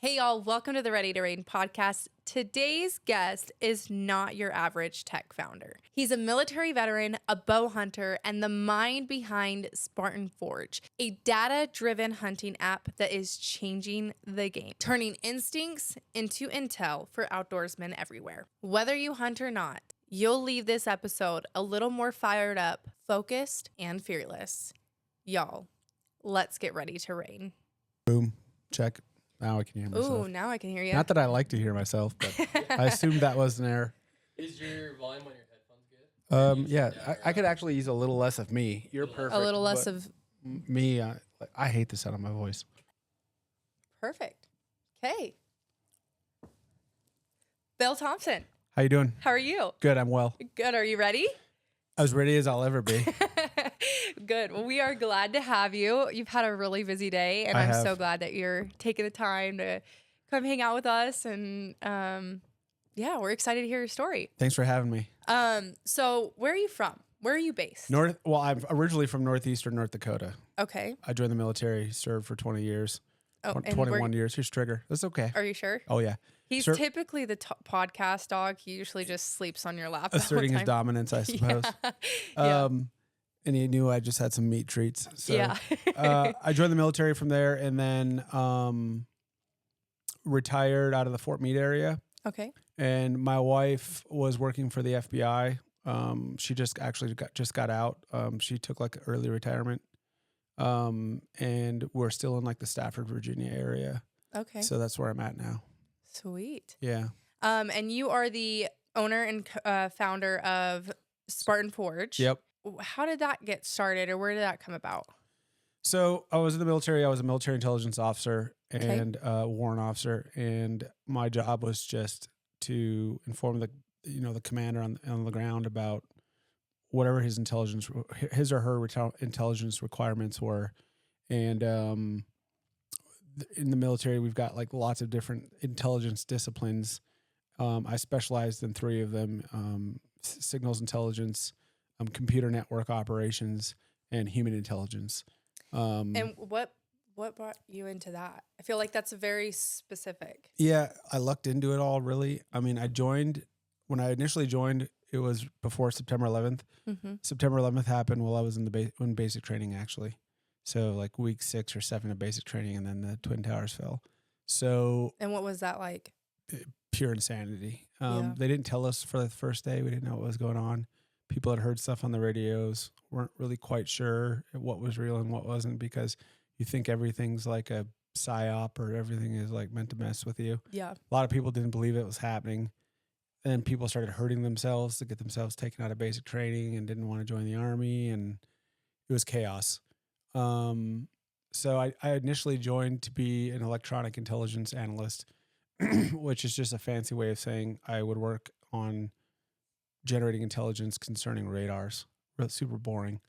Hey y'all, welcome to the Ready to Raeyne podcast. Today's guest is not your average tech founder. He's a military veteran, a bow hunter, and the mind behind Spartan Forge, a data-driven hunting app that is changing the game, turning instincts into intel for outdoorsmen everywhere. Whether you hunt or not, you'll leave this episode a little more fired up, focused, and fearless. Y'all, let's get ready to rain. Boom. Check. Now I can hear myself. Ooh, now I can hear you. Not that I like to hear myself, but I assumed that was an error. Is your volume on your headphones good? Yeah, I could actually use a little less of me. You're perfect. A little less of me. I hate the sound of my voice. perfect. Okay. Bill Thompson, How you doing? how are you? Good. I'm well. Good. Are you ready? As ready as I'll ever be. Good. Well, we are glad to have you. You've had a really busy day, and I'm so glad that you're taking the time to come hang out with us. And yeah, we're excited to hear your story. Thanks for having me. So where are you from? Where are you based? Well, I'm originally from northeastern North Dakota. Okay. I joined the military, served for 20 years. Oh, and 21 years. Here's Trigger. That's okay. Are you sure? Oh, yeah. He's typically the podcast dog. He usually just sleeps on your lap. Asserting his dominance, I suppose. Yeah. And he knew I just had some meat treats. So, Yeah. I joined the military from there and then retired out of the Fort Meade area. Okay. And my wife was working for the FBI. She just got out. She took like early retirement. And we're still in like the Stafford, Virginia area. Okay. So that's where I'm at now. Sweet. Yeah. And you are the owner and founder of Spartan Forge. Yep. How did that get started, or where did that come about? So I was in the military. I was a military intelligence officer and warrant officer, and my job was just to inform the commander on the ground about whatever his or her intelligence requirements were. And in the military, we've got like lots of different intelligence disciplines. I specialized in 3 of them: signals intelligence, computer network operations, and human intelligence. And what brought you into that? I feel like that's very specific. Yeah, I lucked into it all, really. I mean, when I initially joined, it was before September 11th. Mm-hmm. September 11th happened while I was in basic training, actually. So like week 6 or 7 of basic training, and then the Twin Towers fell. So. And what was that like? Pure insanity. Yeah. They didn't tell us for the first day. We didn't know what was going on. People had heard stuff on the radios, weren't really quite sure what was real and what wasn't, because you think everything's like a psyop or everything is like meant to mess with you. Yeah. A lot of people didn't believe it was happening. And then people started hurting themselves to get themselves taken out of basic training and didn't want to join the army, and it was chaos. So I initially joined to be an electronic intelligence analyst, which is just a fancy way of saying I would work on generating intelligence concerning radars. Super boring.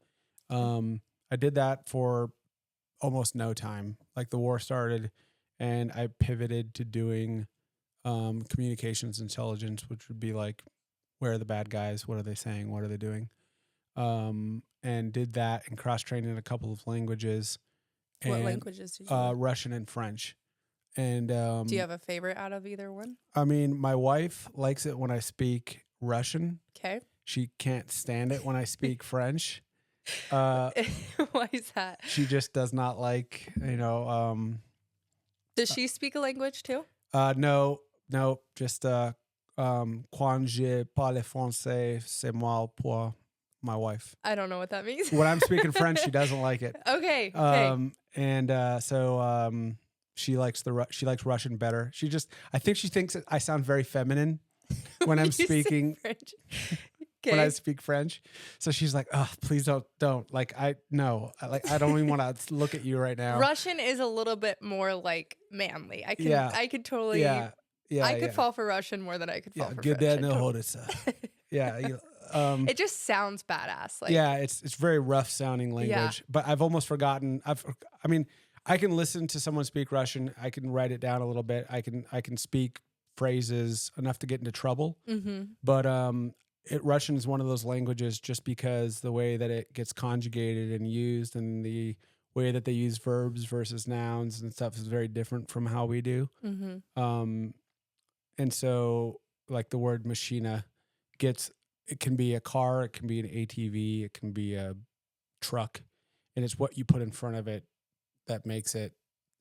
I did that for almost no time. Like the war started, and I pivoted to doing communications intelligence, which would be like, where are the bad guys? What are they saying? What are they doing? And did that and cross-trained in a couple of languages. What languages did you learn? Russian and French. And do you have a favorite out of either one? I mean, my wife likes it when I speak Russian. Okay. She can't stand it when I speak French. Why is that? She just does not like, Does she speak a language too? No, just quand je parle français, c'est mal pour my wife. I don't know what that means. When I'm speaking French, she doesn't like it. Okay. So she likes Russian better. I think she thinks I sound very feminine when I'm speaking French. When I speak French. So she's like, "Oh, please don't." Like I don't even want to look at you right now. Russian is a little bit more like manly. I could totally I could fall for Russian more than I could fall for French. It just sounds badass. Like, it's very rough sounding language. Yeah. But I've almost forgotten. I can listen to someone speak Russian. I can write it down a little bit. I can speak phrases enough to get into trouble. Mm-hmm. But Russian is one of those languages, just because the way that it gets conjugated and used and the way that they use verbs versus nouns and stuff is very different from how we do. Mm-hmm. And so like the word machina it can be a car, it can be an ATV, it can be a truck, and it's what you put in front of it that makes it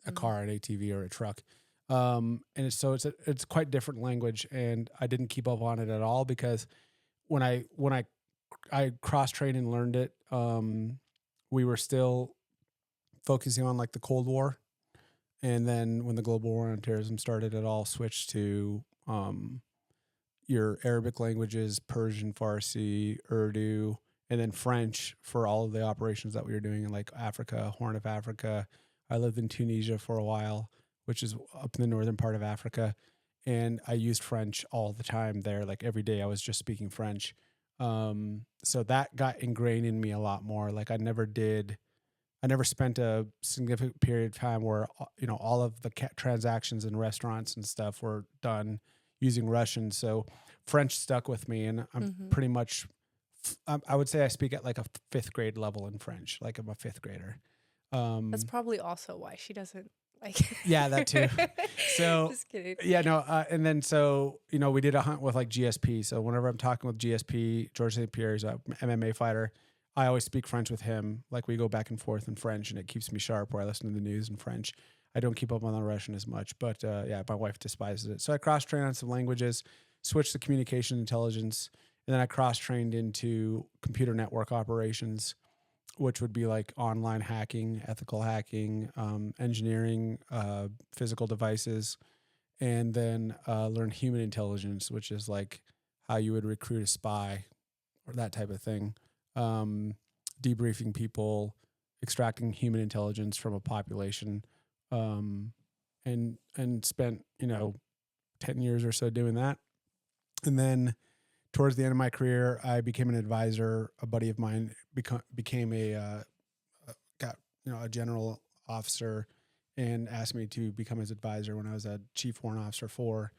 a car, an ATV, or a truck. And it's quite different language, and I didn't keep up on it at all because when I cross trained and learned it, we were still focusing on like the Cold War, and then when the global war on terrorism started, it all switched to your Arabic languages, Persian, Farsi, Urdu, and then French for all of the operations that we were doing in like Africa, Horn of Africa. I lived in Tunisia for a while, which is up in the northern part of Africa. And I used French all the time there. Like every day I was just speaking French. So that got ingrained in me a lot more. Like I never spent a significant period of time where, all of the transactions in restaurants and stuff were done using Russian. So French stuck with me, and I'm pretty much, I would say I speak at like a 5th grade level in French. Like I'm a 5th grader. That's probably also why she doesn't like. Yeah, that too. So just kidding. Yeah, no. And then, so, we did a hunt with like GSP. So whenever I'm talking with GSP, George St. Pierre's a MMA fighter, I always speak French with him. Like we go back and forth in French, and it keeps me sharp where I listen to the news in French. I don't keep up on the Russian as much, but yeah, my wife despises it. So I cross-trained on some languages, switched to communication intelligence, and then I cross-trained into computer network operations, which would be like online hacking, ethical hacking, engineering, physical devices, and then learn human intelligence, which is like how you would recruit a spy or that type of thing. Debriefing people, extracting human intelligence from a population, and spent 10 years or so doing that. And then towards the end of my career, I became an advisor. A buddy of mine became a general officer and asked me to become his advisor when I was a chief warrant officer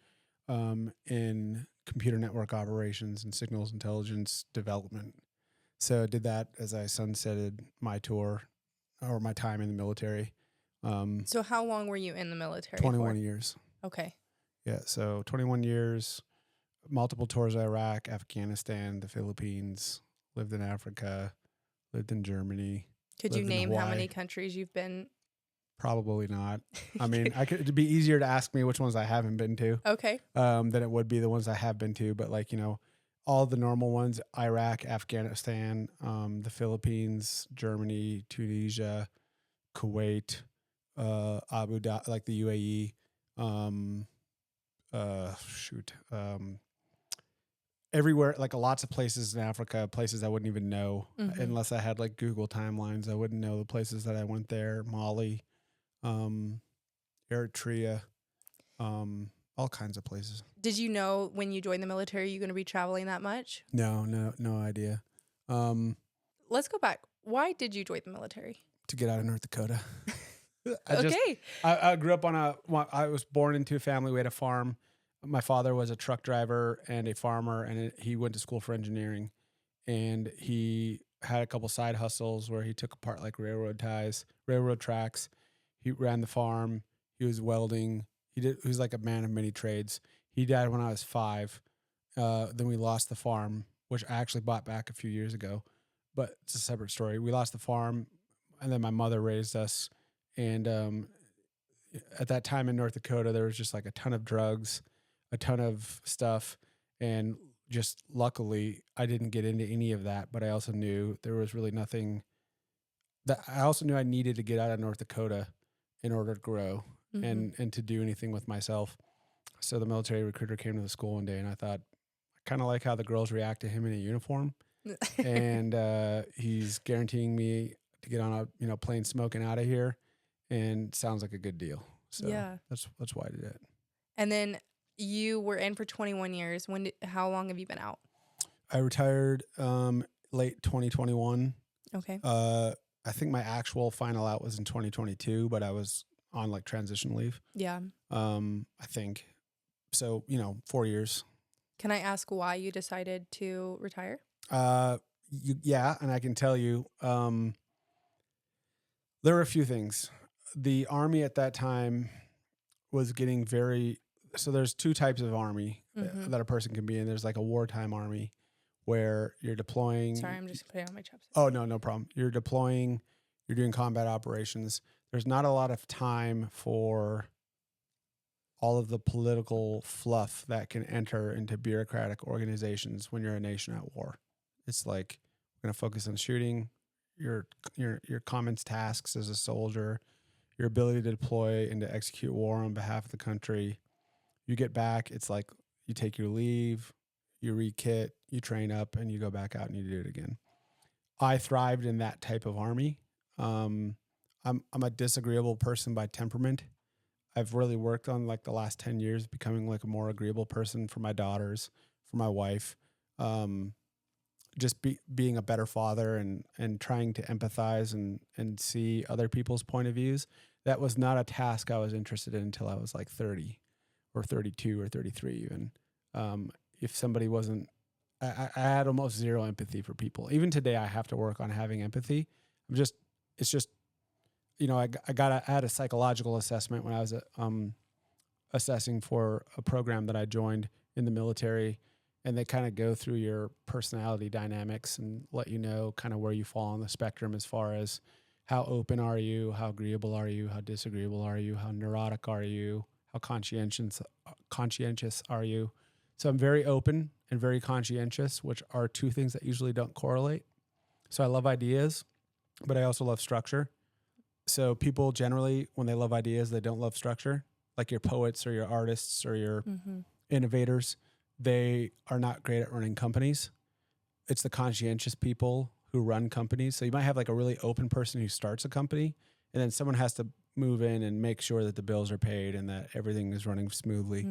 in computer network operations and signals intelligence development. So I did that as I sunsetted my tour or my time in the military. So how long were you in the military 21 for? years. Okay. Yeah, so 21 years, multiple tours of Iraq, Afghanistan, the Philippines, lived in Africa, lived in Germany. Could you name how many countries you've been? Probably not. I mean, it'd be easier to ask me which ones I haven't been to. Okay. Than it would be the ones I have been to. But like, all the normal ones, Iraq, Afghanistan, the Philippines, Germany, Tunisia, Kuwait, Abu Dhabi, like the UAE, everywhere, like lots of places in Africa, places I wouldn't even know unless I had like Google timelines. I wouldn't know the places that I went there. Mali, Eritrea, all kinds of places. Did you know when you joined the military you're going to be traveling that much? No idea. Let's go back. Why did you join the military? To get out of North Dakota. I grew up I was born into a family. We had a farm. My father was a truck driver and a farmer, and he went to school for engineering, and he had a couple side hustles where he took apart like railroad tracks. He ran the farm. He was welding. He was like a man of many trades. He died when I was 5. Then we lost the farm, which I actually bought back a few years ago, but it's a separate story. We lost the farm, and then my mother raised us. And at that time in North Dakota, there was just like a ton of drugs, a ton of stuff. And just luckily, I didn't get into any of that. But I also knew there was really nothing I also knew I needed to get out of North Dakota in order to grow and to do anything with myself. So the military recruiter came to the school one day, and I thought, I kind of like how the girls react to him in a uniform. And he's guaranteeing me to get on a plane smoking out of here. And sounds like a good deal. So yeah, that's why I did it. And then you were in for 21 years. How long have you been out? I retired late 2021. Okay. I think my actual final out was in 2022, but I was on like transition leave. Yeah. I think so. 4 years. Can I ask why you decided to retire? Yeah, and I can tell you. There were a few things. The Army at that time was getting so there's two types of Army that a person can be in. There's like a wartime Army where you're deploying. Sorry, I'm just putting on my chapstick. Oh, no problem. You're deploying, you're doing combat operations. There's not a lot of time for all of the political fluff that can enter into bureaucratic organizations when you're a nation at war. It's like, we're going to focus on shooting, your common tasks as a soldier, your ability to deploy and to execute war on behalf of the country. You get back, it's like you take your leave, you re-kit, you train up, and you go back out and you do it again. I thrived in that type of Army. I'm a disagreeable person by temperament. I've really worked on like the last 10 years becoming like a more agreeable person for my daughters, for my wife. Just being a better father and trying to empathize and see other people's point of views. That was not a task I was interested in until I was like 30 or 32 or 33 even. If somebody wasn't, I had almost zero empathy for people. Even today, I have to work on having empathy. It's just, I had a psychological assessment when I was assessing for a program that I joined in the military, and they kind of go through your personality dynamics and let you know kind of where you fall on the spectrum as far as how open are you, how agreeable are you, how disagreeable are you, how neurotic are you, how conscientious are you. So I'm very open and very conscientious, which are two things that usually don't correlate. So I love ideas, but I also love structure. So people generally, when they love ideas, they don't love structure. Like your poets or your artists or your innovators, they are not great at running companies. It's the conscientious people who run companies. So you might have like a really open person who starts a company, and then someone has to move in and make sure that the bills are paid and that everything is running smoothly.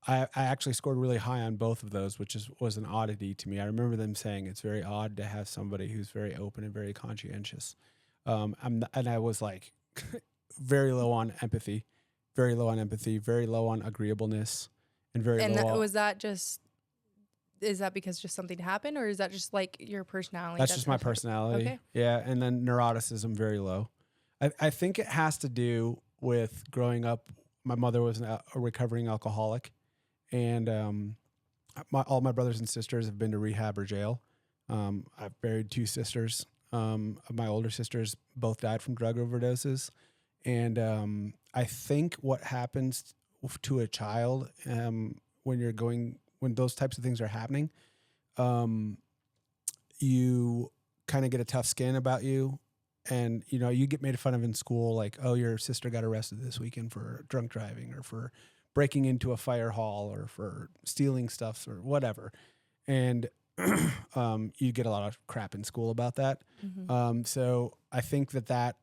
I actually scored really high on both of those, which was an oddity to me. I remember them saying it's very odd to have somebody who's very open and very conscientious. And I was like very low on empathy, very low on agreeableness, and very low. Is that because just something happened, or is that just like your personality? That's just my personality. Okay. Yeah. And then neuroticism, very low. I think it has to do with growing up. My mother was a recovering alcoholic, and all my brothers and sisters have been to rehab or jail. I've buried two sisters. My older sisters both died from drug overdoses. And I think what happens to a child when those types of things are happening, you kind of get a tough skin about you. And, you get made fun of in school, like, oh, your sister got arrested this weekend for drunk driving or for breaking into a fire hall or for stealing stuff or whatever. And you get a lot of crap in school about that. So I think that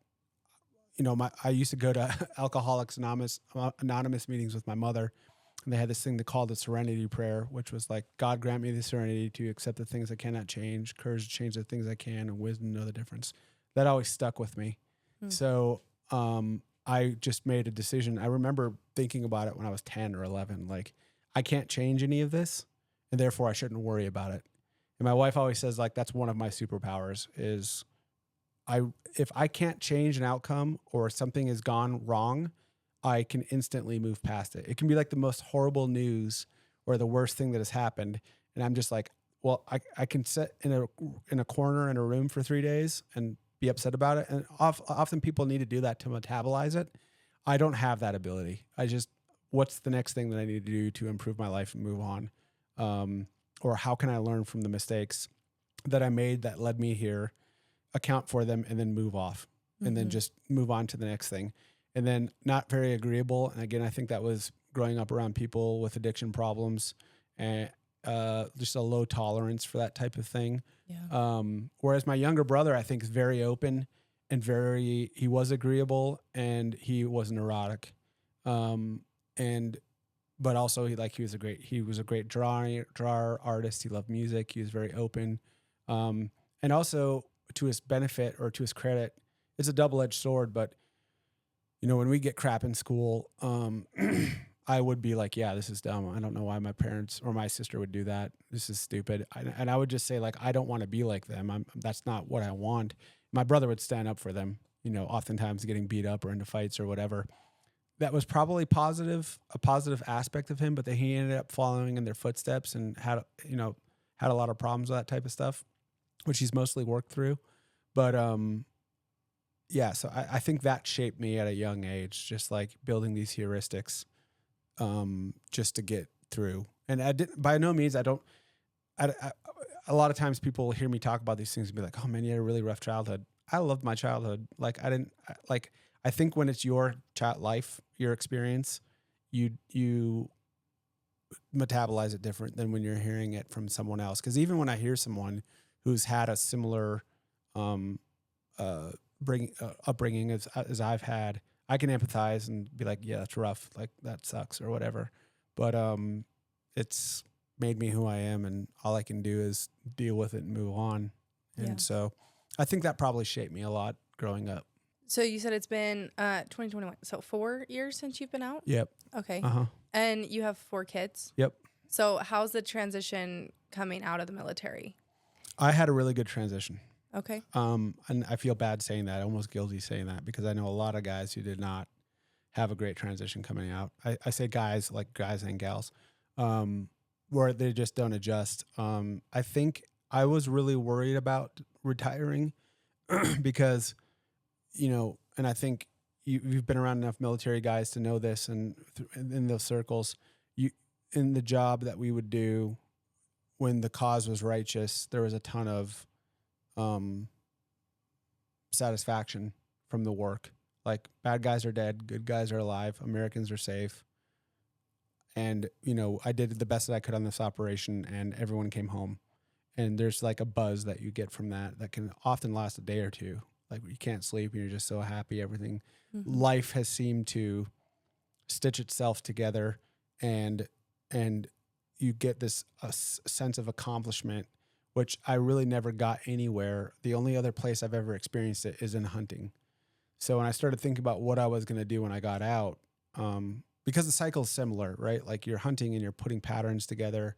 I used to go to Alcoholics Anonymous meetings with my mother, and they had this thing they called the Serenity Prayer, which was like, God grant me the serenity to accept the things I cannot change, courage to change the things I can, and wisdom to know the difference. That always stuck with me. So I just made a decision. I remember thinking about it when I was 10 or 11, like, I can't change any of this, and therefore I shouldn't worry about it. And my wife always says, like, that's one of my superpowers is if I can't change an outcome or something has gone wrong, I can instantly move past it. It can be like the most horrible news or the worst thing that has happened. And I'm just like, well, I can sit in a corner in a room for 3 days and be upset about it. And often people need to do that to metabolize it. I don't have that ability. What's the next thing that I need to do to improve my life and move on? Or how can I learn from the mistakes that I made that led me here, account for them, and then move off, and then just move on to the next thing. And then not very agreeable. And again, I think that was growing up around people with addiction problems and just a low tolerance for that type of thing. Yeah. Whereas my younger brother, I think, is very open and he was agreeable and he was neurotic. But also he was a great drawer, artist. He loved music. He was very open. And also, to his benefit or to his credit, it's a double-edged sword, but when we get crap in school, I would be like, yeah, this is dumb. I don't know why my parents or my sister would do that. This is stupid. And I would just say, like, I don't want to be like them. That's not what I want. My brother would stand up for them. oftentimes getting beat up or into fights or whatever. That was probably a positive aspect of him, but then he ended up following in their footsteps and had a lot of problems with that type of stuff, which he's mostly worked through. But yeah, so I think that shaped me at a young age, just like building these heuristics just to get through. And by no means, a lot of times people hear me talk about these things and be like, oh man, you had a really rough childhood. I loved my childhood. I think when it's your life, your experience, you metabolize it different than when you're hearing it from someone else. Because even when I hear someone who's had a similar upbringing as I've had, I can empathize and be like, yeah, that's rough. Like that sucks or whatever. But it's made me who I am, and all I can do is deal with it and move on. And so I think that probably shaped me a lot growing up. So you said it's been 2021. So 4 years since you've been out? Yep. Okay. Uh-huh. And you have 4 kids? Yep. So how's the transition coming out of the military? I had a really good transition. Okay. And I feel bad saying that, almost guilty saying that, because I know a lot of guys who did not have a great transition coming out. I say guys, like guys and gals, where they just don't adjust. I think I was really worried about retiring because, and I think you've been around enough military guys to know this, and in those circles, in the job that we would do when the cause was righteous, there was a ton of satisfaction from the work. Like, bad guys are dead, good guys are alive, Americans are safe. And, I did the best that I could on this operation, and everyone came home. And there's like a buzz that you get from that can often last a day or two. Like, you can't sleep and you're just so happy. Everything, life has seemed to stitch itself together, and you get this sense of accomplishment, which I really never got anywhere. The only other place I've ever experienced it is in hunting. So when I started thinking about what I was going to do when I got out, because the cycle is similar, right? Like, you're hunting and you're putting patterns together.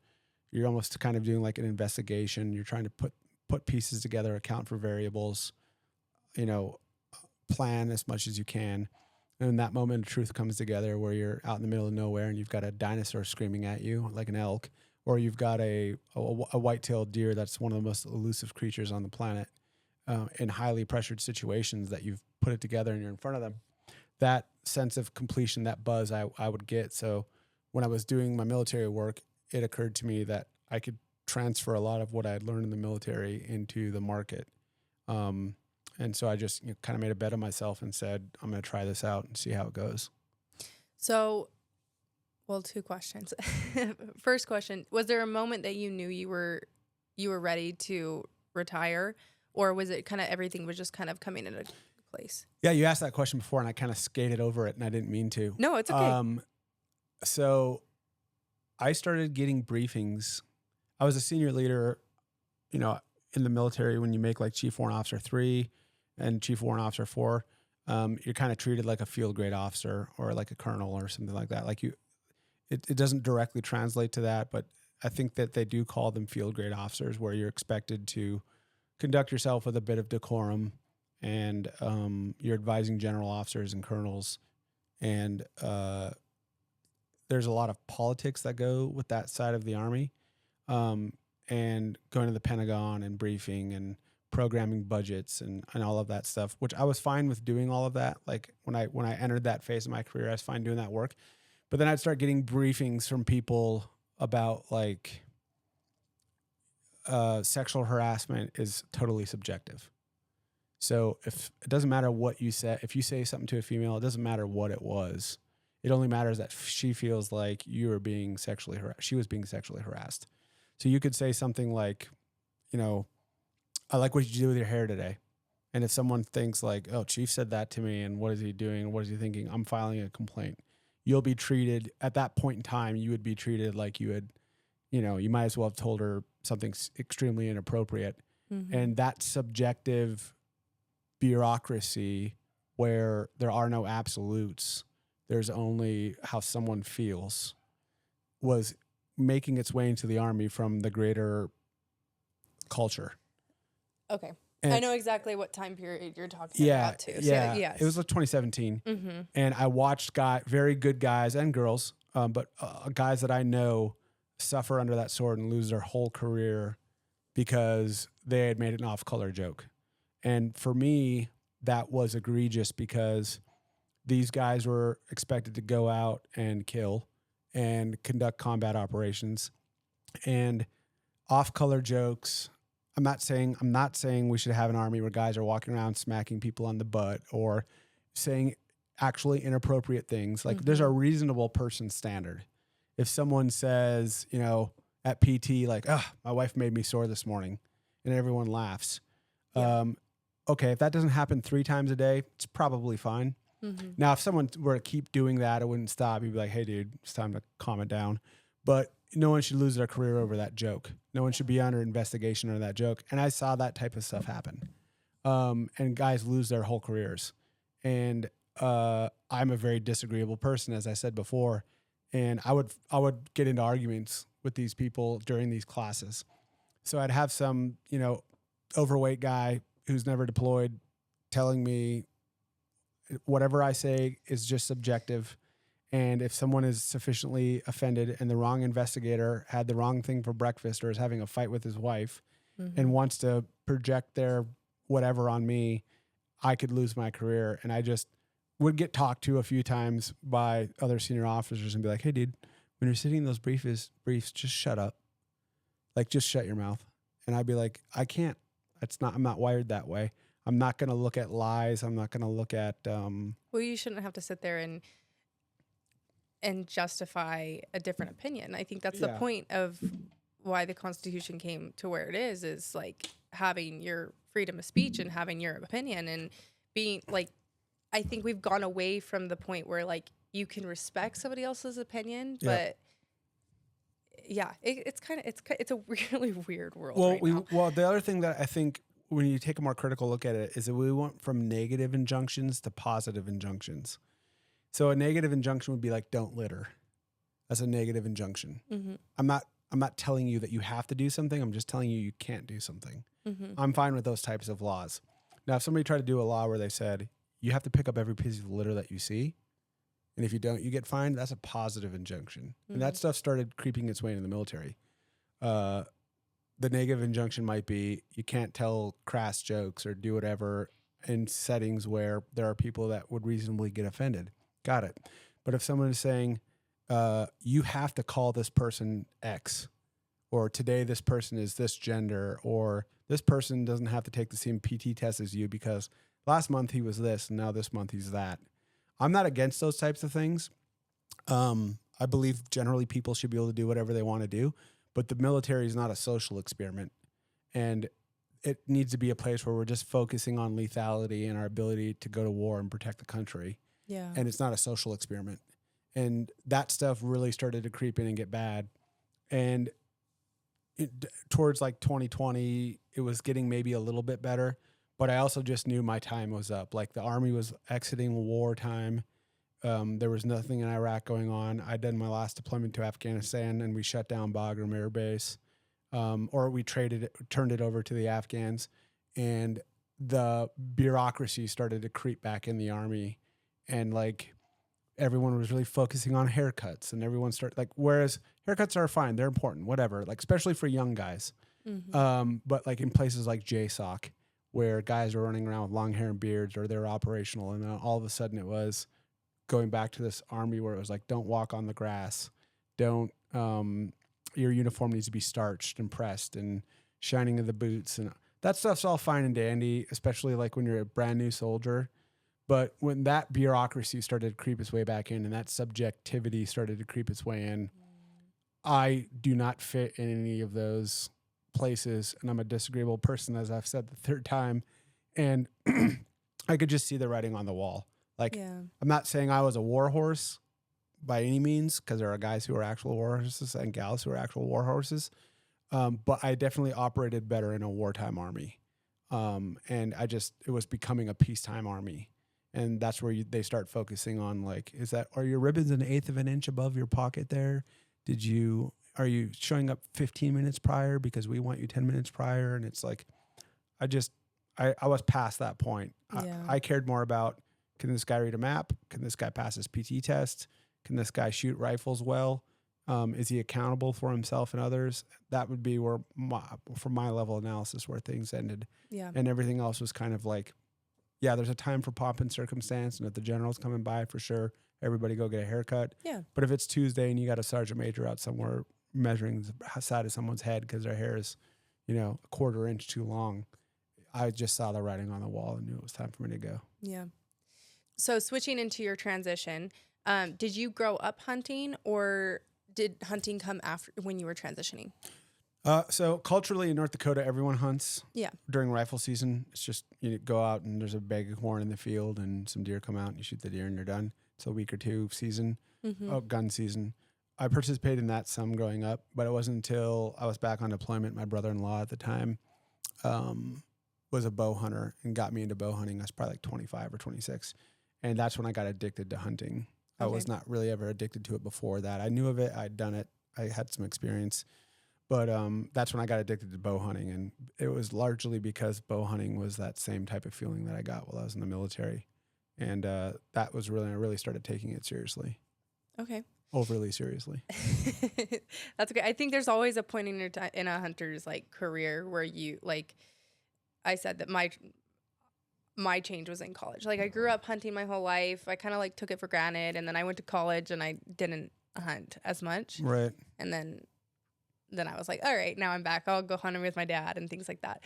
You're almost kind of doing like an investigation. You're trying to put pieces together, account for variables, plan as much as you can. And that moment of truth comes together where you're out in the middle of nowhere and you've got a dinosaur screaming at you like an elk, or you've got a white-tailed deer that's one of the most elusive creatures on the planet, in highly pressured situations that you've put it together and you're in front of them. That sense of completion, that buzz I would get. So when I was doing my military work, it occurred to me that I could transfer a lot of what I had learned in the military into the market. And so I just kind of made a bet on myself and said, I'm going to try this out and see how it goes. So, 2 questions. First question, was there a moment that you knew you were ready to retire, or was it kind of everything was just kind of coming into place? Yeah, you asked that question before and I kind of skated over it and I didn't mean to. No, it's okay. So I started getting briefings. I was a senior leader, in the military. When you make like Chief Warrant Officer 3 and Chief Warrant Officer 4, you're kind of treated like a field grade officer or like a colonel or something like that. Like, it doesn't directly translate to that, but I think that they do call them field grade officers, where you're expected to conduct yourself with a bit of decorum, and you're advising general officers and colonels. And there's a lot of politics that go with that side of the Army, and going to the Pentagon and briefing and programming budgets and all of that stuff, which I was fine with doing all of that. Like, when I entered that phase of my career, I was fine doing that work. But then I'd start getting briefings from people about like sexual harassment is totally subjective. So if it doesn't matter what you say, if you say something to a female, it doesn't matter what it was. It only matters that she feels like you are being sexually harassed. She was being sexually harassed. So you could say something like, I like what you did with your hair today. And if someone thinks like, oh, Chief said that to me, and what is he doing? What is he thinking? I'm filing a complaint. You'll be treated at that point in time. You would be treated like you had, you might as well have told her something extremely inappropriate. Mm-hmm. And that subjective bureaucracy, where there are no absolutes, there's only how someone feels, was making its way into the Army from the greater culture. Okay. I know exactly what time period you're talking about too. So, Yeah. yes. It was like 2017. Mm-hmm. And I watched very good guys and girls, but guys that I know suffer under that sword and lose their whole career because they had made an off-color joke. And for me, that was egregious because these guys were expected to go out and kill and conduct combat operations. And off-color jokes, I'm not saying we should have an army where guys are walking around smacking people on the butt or saying actually inappropriate things. Like there's a reasonable person standard. If someone says, at PT, like, my wife made me sore this morning, and everyone laughs. Yeah. Okay, if that doesn't happen 3 times a day, it's probably fine. Mm-hmm. Now, if someone were to keep doing that, it wouldn't stop. You'd be like, hey, dude, it's time to calm it down. But no one should lose their career over that joke. No one should be under investigation over that joke. And I saw that type of stuff happen. And guys lose their whole careers. And I'm a very disagreeable person, as I said before. And I would get into arguments with these people during these classes. So I'd have some, overweight guy who's never deployed telling me whatever I say is just subjective. And if someone is sufficiently offended and the wrong investigator had the wrong thing for breakfast or is having a fight with his wife and wants to project their whatever on me, I could lose my career. And I just would get talked to a few times by other senior officers and be like, hey, dude, when you're sitting in those briefs, just shut up. Like, just shut your mouth. And I'd be like, I can't. I'm not wired that way. I'm not going to look at lies. I'm not going to look at... Well, you shouldn't have to sit there and justify a different opinion. I think that's the point of why the Constitution came to where it is like having your freedom of speech and having your opinion and being like, I think we've gone away from the point where like you can respect somebody else's opinion, but it's a really weird world. Well, the other thing that I think when you take a more critical look at it is that we went from negative injunctions to positive injunctions. So a negative injunction would be like, don't litter. That's a negative injunction. Mm-hmm. I'm not telling you that you have to do something. I'm just telling you can't do something. Mm-hmm. I'm fine with those types of laws. Now, if somebody tried to do a law where they said you have to pick up every piece of litter that you see, and if you don't, you get fined, that's a positive injunction. Mm-hmm. And that stuff started creeping its way into the military. The negative injunction might be you can't tell crass jokes or do whatever in settings where there are people that would reasonably get offended. Got it. But if someone is saying, you have to call this person X, or today this person is this gender, or this person doesn't have to take the same PT test as you because last month he was this and now this month he's that. I'm not against those types of things. I believe generally people should be able to do whatever they want to do, but the military is not a social experiment. And it needs to be a place where we're just focusing on lethality and our ability to go to war and protect the country. Yeah. And it's not a social experiment. And that stuff really started to creep in and get bad. And towards like 2020, it was getting maybe a little bit better. But I also just knew my time was up. Like the Army was exiting wartime. There was nothing in Iraq going on. I'd done my last deployment to Afghanistan, and we shut down Bagram Air Base. Or we turned it over to the Afghans. And the bureaucracy started to creep back in the Army. And like everyone was really focusing on haircuts, and everyone started like, whereas haircuts are fine, they're important, whatever, like especially for young guys. Mm-hmm. But like in places like JSOC, where guys are running around with long hair and beards, or they're operational, and then all of a sudden it was going back to this Army where it was like, don't walk on the grass, don't your uniform needs to be starched and pressed and shining of the boots, and that stuff's all fine and dandy, especially like when you're a brand new soldier. But when that bureaucracy started to creep its way back in and that subjectivity started to creep its way in, I do not fit in any of those places. And I'm a disagreeable person, as I've said the third time. And I could just see the writing on the wall. Like, I'm not saying I was a war horse by any means, because there are guys who are actual war horses and gals who are actual war horses. But I definitely operated better in a wartime Army. And it was becoming a peacetime Army. And that's where they start focusing on, like, are your ribbons an eighth of an inch above your pocket there? Are you showing up 15 minutes prior because we want you 10 minutes prior? And it's like, I was past that point. Yeah. I cared more about, can this guy read a map? Can this guy pass his PT test? Can this guy shoot rifles well? Is he accountable for himself and others? That would be where for my level of analysis, where things ended. Yeah. And everything else was kind of like, yeah, there's a time for pomp and circumstance. And if the general's coming by, for sure, everybody go get a haircut. Yeah. But if it's Tuesday and you got a sergeant major out somewhere measuring the side of someone's head because their hair is, a quarter inch too long, I just saw the writing on the wall and knew it was time for me to go. Yeah. So switching into your transition, did you grow up hunting, or did hunting come after when you were transitioning? So culturally in North Dakota, everyone hunts. Yeah. During rifle season, it's just you go out and there's a bag of corn in the field and some deer come out and you shoot the deer and you're done. It's a week or two season, gun season. I participated in that some growing up, but it wasn't until I was back on deployment. My brother-in-law at the time was a bow hunter and got me into bow hunting. I was probably like 25 or 26. And that's when I got addicted to hunting. I was not really ever addicted to it before that. I knew of it. I'd done it. I had some experience. But that's when I got addicted to bow hunting. And it was largely because bow hunting was that same type of feeling that I got while I was in the military. And that was really, I really started taking it seriously. Okay. Overly seriously. That's okay. I think there's always a point in in a hunter's like career where you, like I said, that my change was in college. Like I grew up hunting my whole life. I kind of like took it for granted, and then I went to college and I didn't hunt as much. Right. And then I was like, all right, now I'm back. I'll go hunting with my dad and things like that.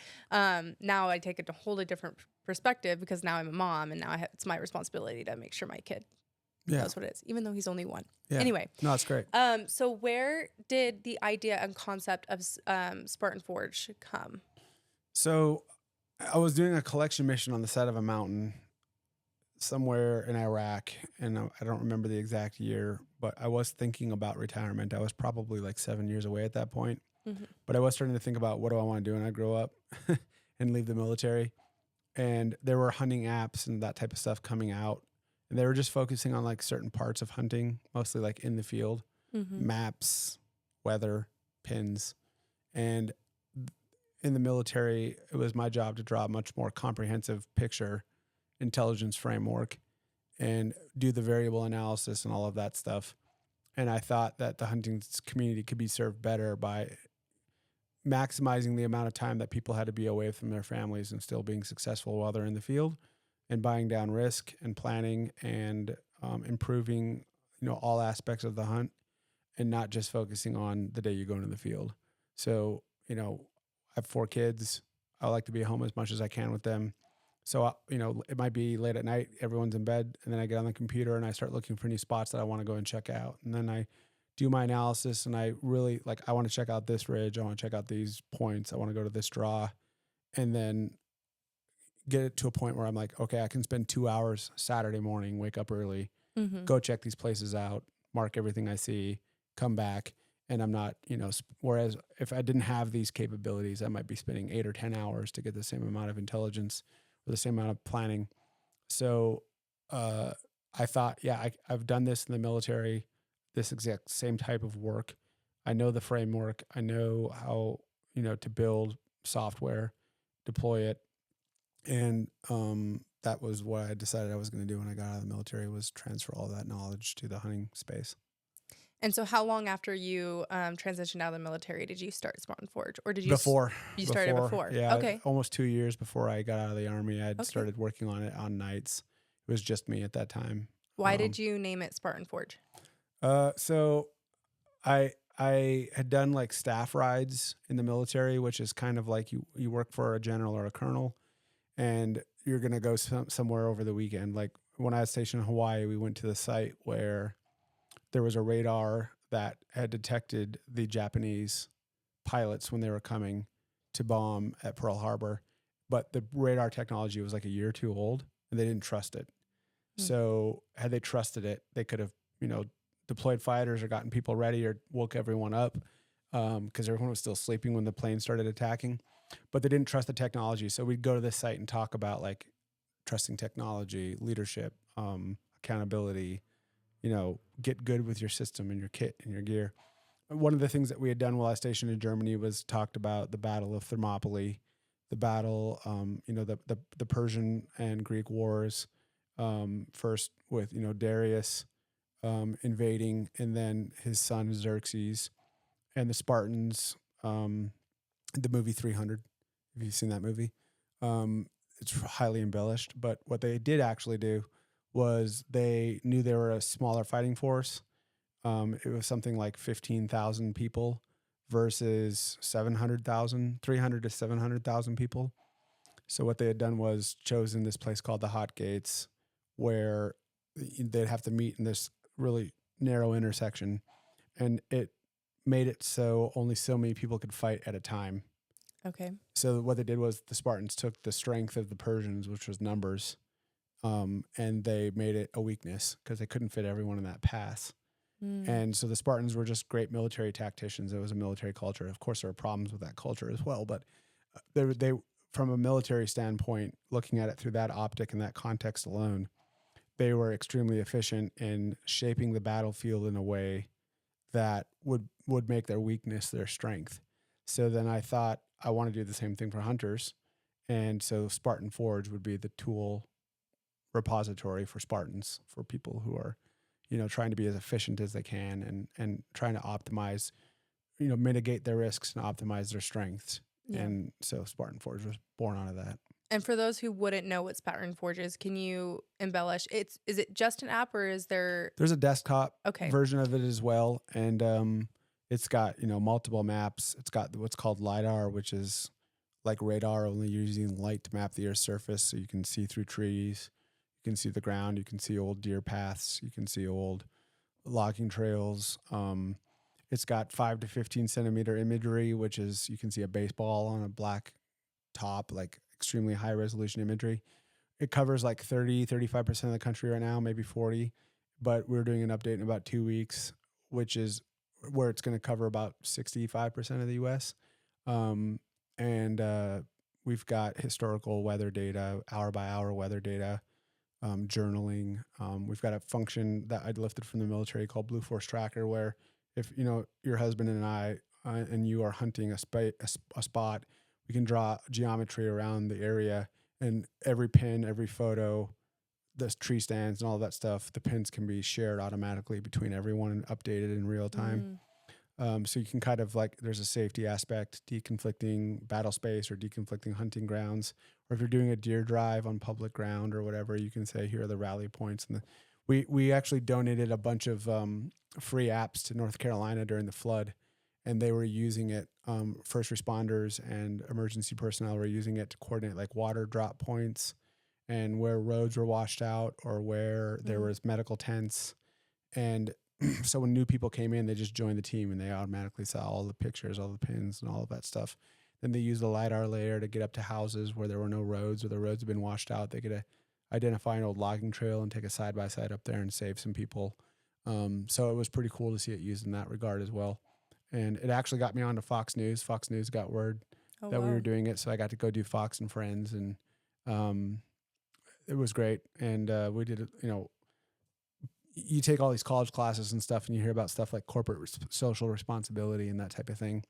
Now I take it to hold a different perspective because now I'm a mom, and now it's my responsibility to make sure my kid knows what it is, even though he's only one. Yeah. Anyway. No, it's great. So where did the idea and concept of Spartan Forge come? So I was doing a collection mission on the side of a mountain somewhere in Iraq, and I don't remember the exact year, but I was thinking about retirement. I was probably like 7 years away at that point, but I was starting to think about what do I want to do when I grow up and leave the military. And there were hunting apps and that type of stuff coming out, and they were just focusing on like certain parts of hunting, mostly like in the field, maps, weather, pins. And in the military, it was my job to draw a much more comprehensive picture, intelligence framework, and do the variable analysis and all of that stuff. And I thought that the hunting community could be served better by maximizing the amount of time that people had to be away from their families and still being successful while they're in the field, and buying down risk and planning and improving, all aspects of the hunt, and not just focusing on the day you go into the field. So, I have 4 kids. I like to be home as much as I can with them. So, it might be late at night, everyone's in bed, and then I get on the computer and I start looking for new spots that I want to go and check out. And then I do my analysis, and I really I want to check out this ridge. I want to check out these points. I want to go to this draw, and then get it to a point where I'm like, okay, I can spend 2 hours Saturday morning, wake up early, go check these places out, mark everything I see, come back. And I'm not, whereas if I didn't have these capabilities, I might be spending 8 or 10 hours to get the same amount of intelligence or the same amount of planning. So I thought, I've done this in the military, this exact same type of work. I know the framework. I know how, to build software, deploy it. And that was what I decided I was going to do when I got out of the military, was transfer all that knowledge to the hunting space. And so how long after you transitioned out of the military did you start Spartan Forge? Or did you Before. You started before? Yeah. Okay. Almost 2 years before I got out of the Army, I'd started working on it on nights. It was just me at that time. Why did you name it Spartan Forge? So I had done like staff rides in the military, which is kind of like you work for a general or a colonel, and you're going to go somewhere over the weekend. Like when I was stationed in Hawaii, we went to the site where there was a radar that had detected the Japanese pilots when they were coming to bomb at Pearl Harbor. But the radar technology was like a year or two old, and they didn't trust it. So had they trusted it, they could have, deployed fighters or gotten people ready or woke everyone up, because everyone was still sleeping when the plane started attacking. But they didn't trust the technology. So we'd go to this site and talk about like trusting technology, leadership, accountability, get good with your system and your kit and your gear. One of the things that we had done while I was stationed in Germany was talked about the Battle of Thermopylae, the battle, the Persian and Greek wars, first with, Darius invading, and then his son Xerxes, and the Spartans, the movie 300, if you've seen that movie. It's highly embellished, but what they did actually do was they knew they were a smaller fighting force. It was something like 15,000 people versus 700,000, 300 to 700,000 people. So what they had done was chosen this place called the Hot Gates, where they'd have to meet in this really narrow intersection, and it made it so only so many people could fight at a time. Okay. So what they did was the Spartans took the strength of the Persians, which was numbers, and they made it a weakness because they couldn't fit everyone in that pass. And so the Spartans were just great military tacticians. It was a military culture. Of course, there were problems with that culture as well, but they from a military standpoint, looking at it through that optic and that context alone, they were extremely efficient in shaping the battlefield in a way that would make their weakness their strength. So then I thought, I want to do the same thing for hunters. And so Spartan Forge would be the tool repository for Spartans, for people who are, trying to be as efficient as they can and trying to optimize, mitigate their risks and optimize their strengths. Yeah. And so Spartan Forge was born out of that. And for those who wouldn't know what Spartan Forge is, can you embellish? Is it just an app, or is there? There's a desktop version of it as well, and it's got multiple maps. It's got what's called LiDAR, which is like radar, only using light to map the Earth's surface, so you can see through trees, you can see the ground, you can see old deer paths, you can see old logging trails. It's got 5 to 15 centimeter imagery, which is you can see a baseball on a black top, like extremely high resolution imagery. It covers like 35% of the country right now, maybe 40, but we're doing an update in about 2 weeks, which is where it's going to cover about 65% of the US. We've got historical weather data, hour by hour weather data, journaling. We've got a function that I'd lifted from the military called Blue Force Tracker, where if, your husband and I and you are hunting a spot, we can draw geometry around the area, and every pin, every photo, the tree stands and all that stuff, the pins can be shared automatically between everyone and updated in real time. So you can kind of there's a safety aspect, deconflicting battle space or deconflicting hunting grounds. Or if you're doing a deer drive on public ground or whatever, you can say, here are the rally points. And we actually donated a bunch of free apps to North Carolina during the flood, and they were using it. First responders and emergency personnel were using it to coordinate water drop points and where roads were washed out or where there was medical tents. And so when new people came in, they just joined the team and they automatically saw all the pictures, all the pins and all of that stuff. Then they used the LiDAR layer to get up to houses where there were no roads or the roads had been washed out. They could identify an old logging trail and take a side-by-side up there and save some people. So it was pretty cool to see it used in that regard as well. And it actually got me onto Fox News. Fox News got word that we were doing it, so I got to go do Fox and Friends, and it was great. And we did it, you take all these college classes and stuff and you hear about stuff like corporate social responsibility and that type of thing,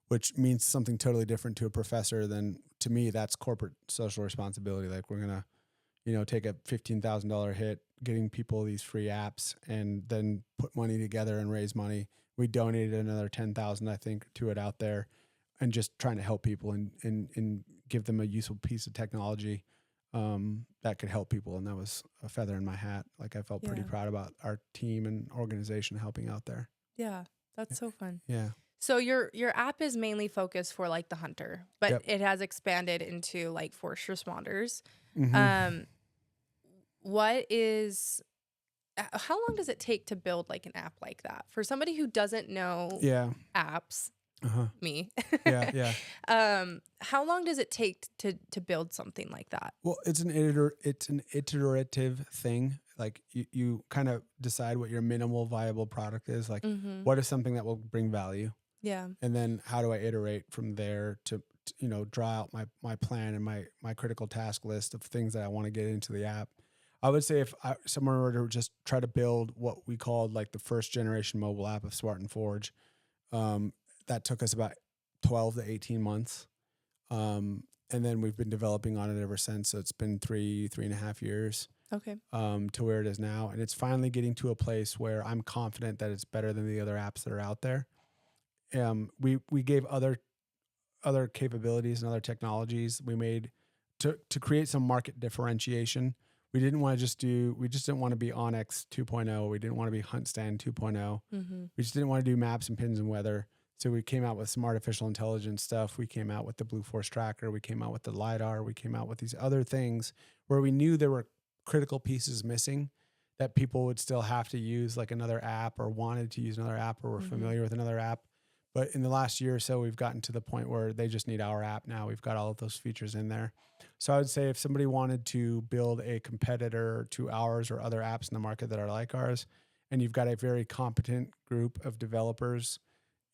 which means something totally different to a professor than to me. That's corporate social responsibility. Like we're going to, take a $15,000 hit, getting people these free apps and then put money together and raise money. We donated another 10,000, I think, to it out there, and just trying to help people and give them a useful piece of technology that could help people. And that was a feather in my hat. I felt pretty proud about our team and organization helping out there. Yeah, that's so fun. Yeah. So your app is mainly focused for the hunter, but it has expanded into first responders. Mm-hmm. How long does it take to build an app like that for somebody who doesn't know apps? Me. Yeah. How long does it take to build something like that? Well, it's an iterative thing. You kind of decide what your minimal viable product is. What is something that will bring value? Yeah. And then how do I iterate from there to draw out my plan and my critical task list of things that I want to get into the app. I would say if someone were to just try to build what we called the first generation mobile app of Spartan Forge, that took us about 12 to 18 months. And then we've been developing on it ever since. So it's been 3.5 years Okay. to where it is now. And it's finally getting to a place where I'm confident that it's better than the other apps that are out there. We gave other capabilities and other technologies we made to create some market differentiation. We didn't want to we just didn't want to be Onyx 2.0. We didn't want to be HuntStand 2.0. We just didn't want to do maps and pins and weather. So we came out with some artificial intelligence stuff. We came out with the Blue Force Tracker. We came out with the LiDAR. We came out with these other things where we knew there were critical pieces missing that people would still have to use, like another app, or wanted to use another app, or were familiar with another app. But in the last year or so, we've gotten to the point where they just need our app now. We've got all of those features in there. So I would say if somebody wanted to build a competitor to ours or other apps in the market that are like ours, and you've got a very competent group of developers,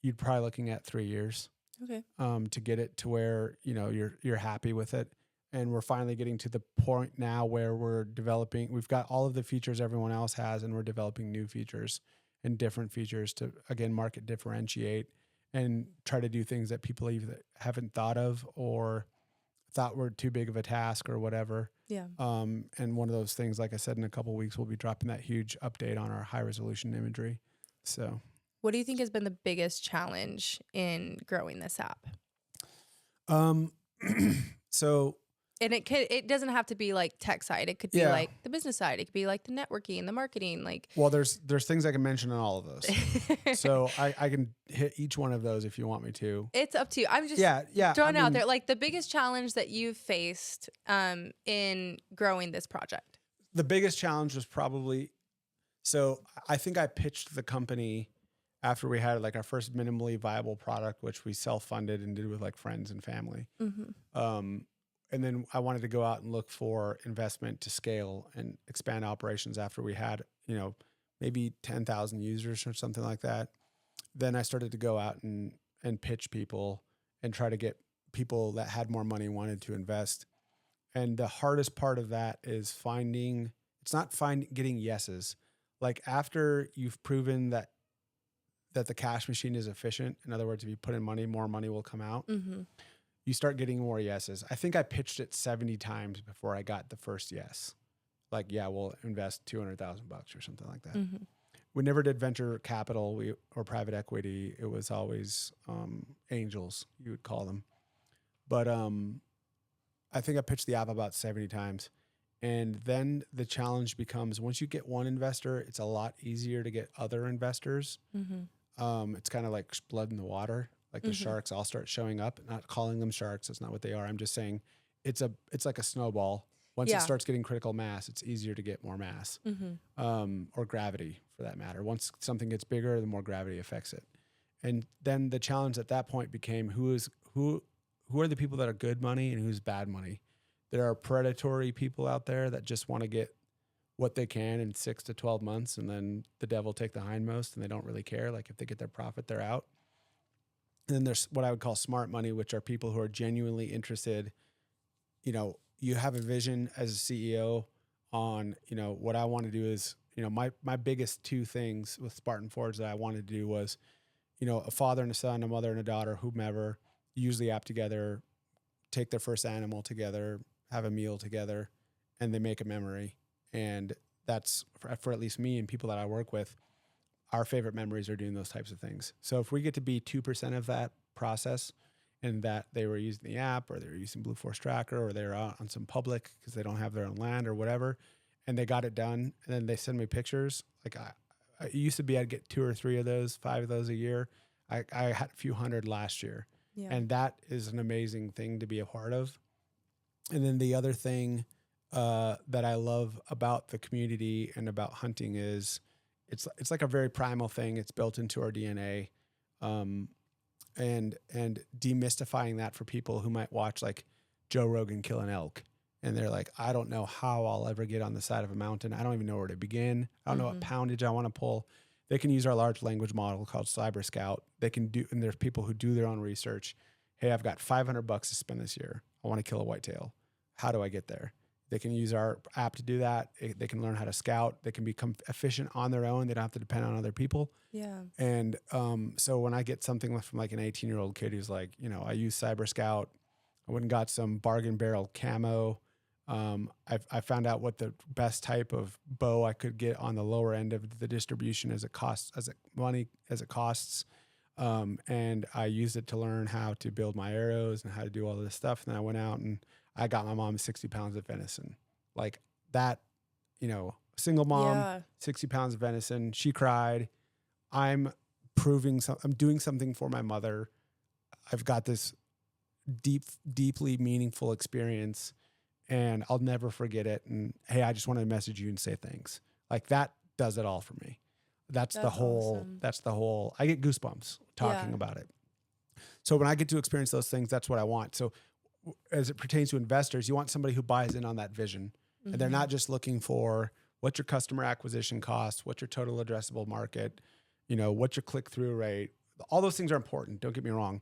you'd probably looking at 3 years to get it to where, you know, you're happy with it. And we're finally getting to the point now where we're developing. We've got all of the features everyone else has, and we're developing new features and different features to, again, market differentiate and try to do things that people either haven't thought of or thought were too big of a task or whatever. Yeah. And one of those things, like I said, in a couple of weeks, we'll be dropping that huge update on our high resolution imagery. So What do you think has been the biggest challenge in growing this app? So, And it doesn't have to be like tech side. It could be like the business side. It could be like the networking, the marketing, like. Well, there's things I can mention on all of those. So I can hit each one of those if you want me to. It's up to you. I'm just throwing out there, like, the biggest challenge that you've faced in growing this project. The biggest challenge was probably, so I think I pitched the company after we had like our first minimally viable product, which we self-funded and did with like friends and family. And then I wanted to go out and look for investment to scale and expand operations after we had, you know, maybe 10,000 users or something like that. Then I started to go out and pitch people and try to get people that had more money wanted to invest. And the hardest part of that is getting yeses. Like after you've proven that the cash machine is efficient, in other words, if you put in money, more money will come out. You start getting more yeses. I think I pitched it 70 times before I got the first yes. Like, yeah, we'll invest $200,000 or something like that. We never did venture capital or private equity. It was always angels, you would call them. But I think I pitched the app about 70 times. And then the challenge becomes, once you get one investor, it's a lot easier to get other investors. It's kind of like blood in the water. Like the sharks all start showing up, not calling them sharks. That's not what they are. I'm just saying it's like a snowball. Once it starts getting critical mass, it's easier to get more mass, or gravity for that matter. Once something gets bigger, the more gravity affects it. And then the challenge at that point became who are the people that are good money and who's bad money? There are predatory people out there that just want to get what they can in 6 to 12 months, and then the devil take the hindmost, and they don't really care. Like if they get their profit, they're out. And then there's what I would call smart money, which are people who are genuinely interested. You know, you have a vision as a CEO on, you know, what I want to do is, you know, my biggest two things with Spartan Forge that I wanted to do was, you know, a father and a son, a mother and a daughter, whomever, use the app together, take their first animal together, have a meal together, and they make a memory. And that's for at least me and people that I work with, our favorite memories are doing those types of things. So if we get to be 2% of that process, and that they were using the app, or they were using Blue Force Tracker, or they were out on some public because they don't have their own land or whatever, and they got it done, and then they send me pictures. Like it used to be I'd get 2 or 3 of those, 5 of those a year. I had a few hundred last year. And that is an amazing thing to be a part of. And then the other thing that I love about the community and about hunting is it's like a very primal thing. It's built into our DNA. And demystifying that for people who might watch like Joe Rogan kill an elk, and they're like, I don't know how I'll ever get on the side of a mountain. I don't even know where to begin. I don't know what poundage I want to pull. They can use our large language model called Cyber Scout. They can do, and there's people who do their own research. Hey, I've got $500 to spend this year. I want to kill a whitetail. How do I get there? They can use our app to do that. They can learn how to scout. They can become efficient on their own. They don't have to depend on other people. Yeah. And so when I get something from like an 18-year-old kid who's like, you know, I use Cyber Scout, I went and got some bargain barrel camo. I found out what the best type of bow I could get on the lower end of the distribution as it costs. And I used it to learn how to build my arrows and how to do all of this stuff. And then I went out and I got my mom 60 pounds of venison. Like that, single mom, 60 pounds of venison. She cried. I'm doing something for my mother. I've got this deeply meaningful experience, and I'll never forget it. And hey, I just wanted to message you and say thanks. Like that does it all for me. That's the whole, awesome. I get goosebumps talking about it. So when I get to experience those things, that's what I want. So as it pertains to investors, you want somebody who buys in on that vision. And they're not just looking for what's your customer acquisition cost, what's your total addressable market, what's your click-through rate. All those things are important. Don't get me wrong.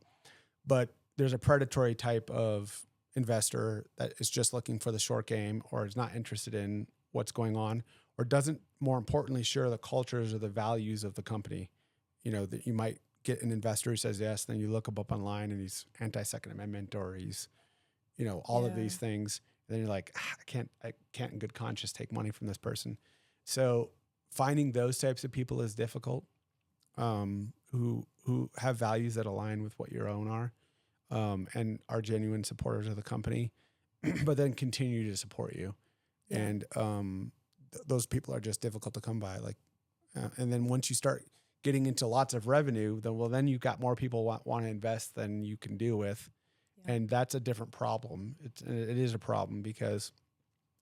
But there's a predatory type of investor that is just looking for the short game or is not interested in what's going on or doesn't, more importantly, share the cultures or the values of the company. That you might get an investor who says yes, then you look him up online and he's anti-Second Amendment or he's, all of these things. And then you're like, I can't in good conscience take money from this person. So finding those types of people is difficult, who have values that align with what your own are, and are genuine supporters of the company, but then continue to support you. Yeah. And those people are just difficult to come by. And then once you start getting into lots of revenue, then you've got more people want to invest than you can deal with. Yeah. And that's a different problem. It is a problem because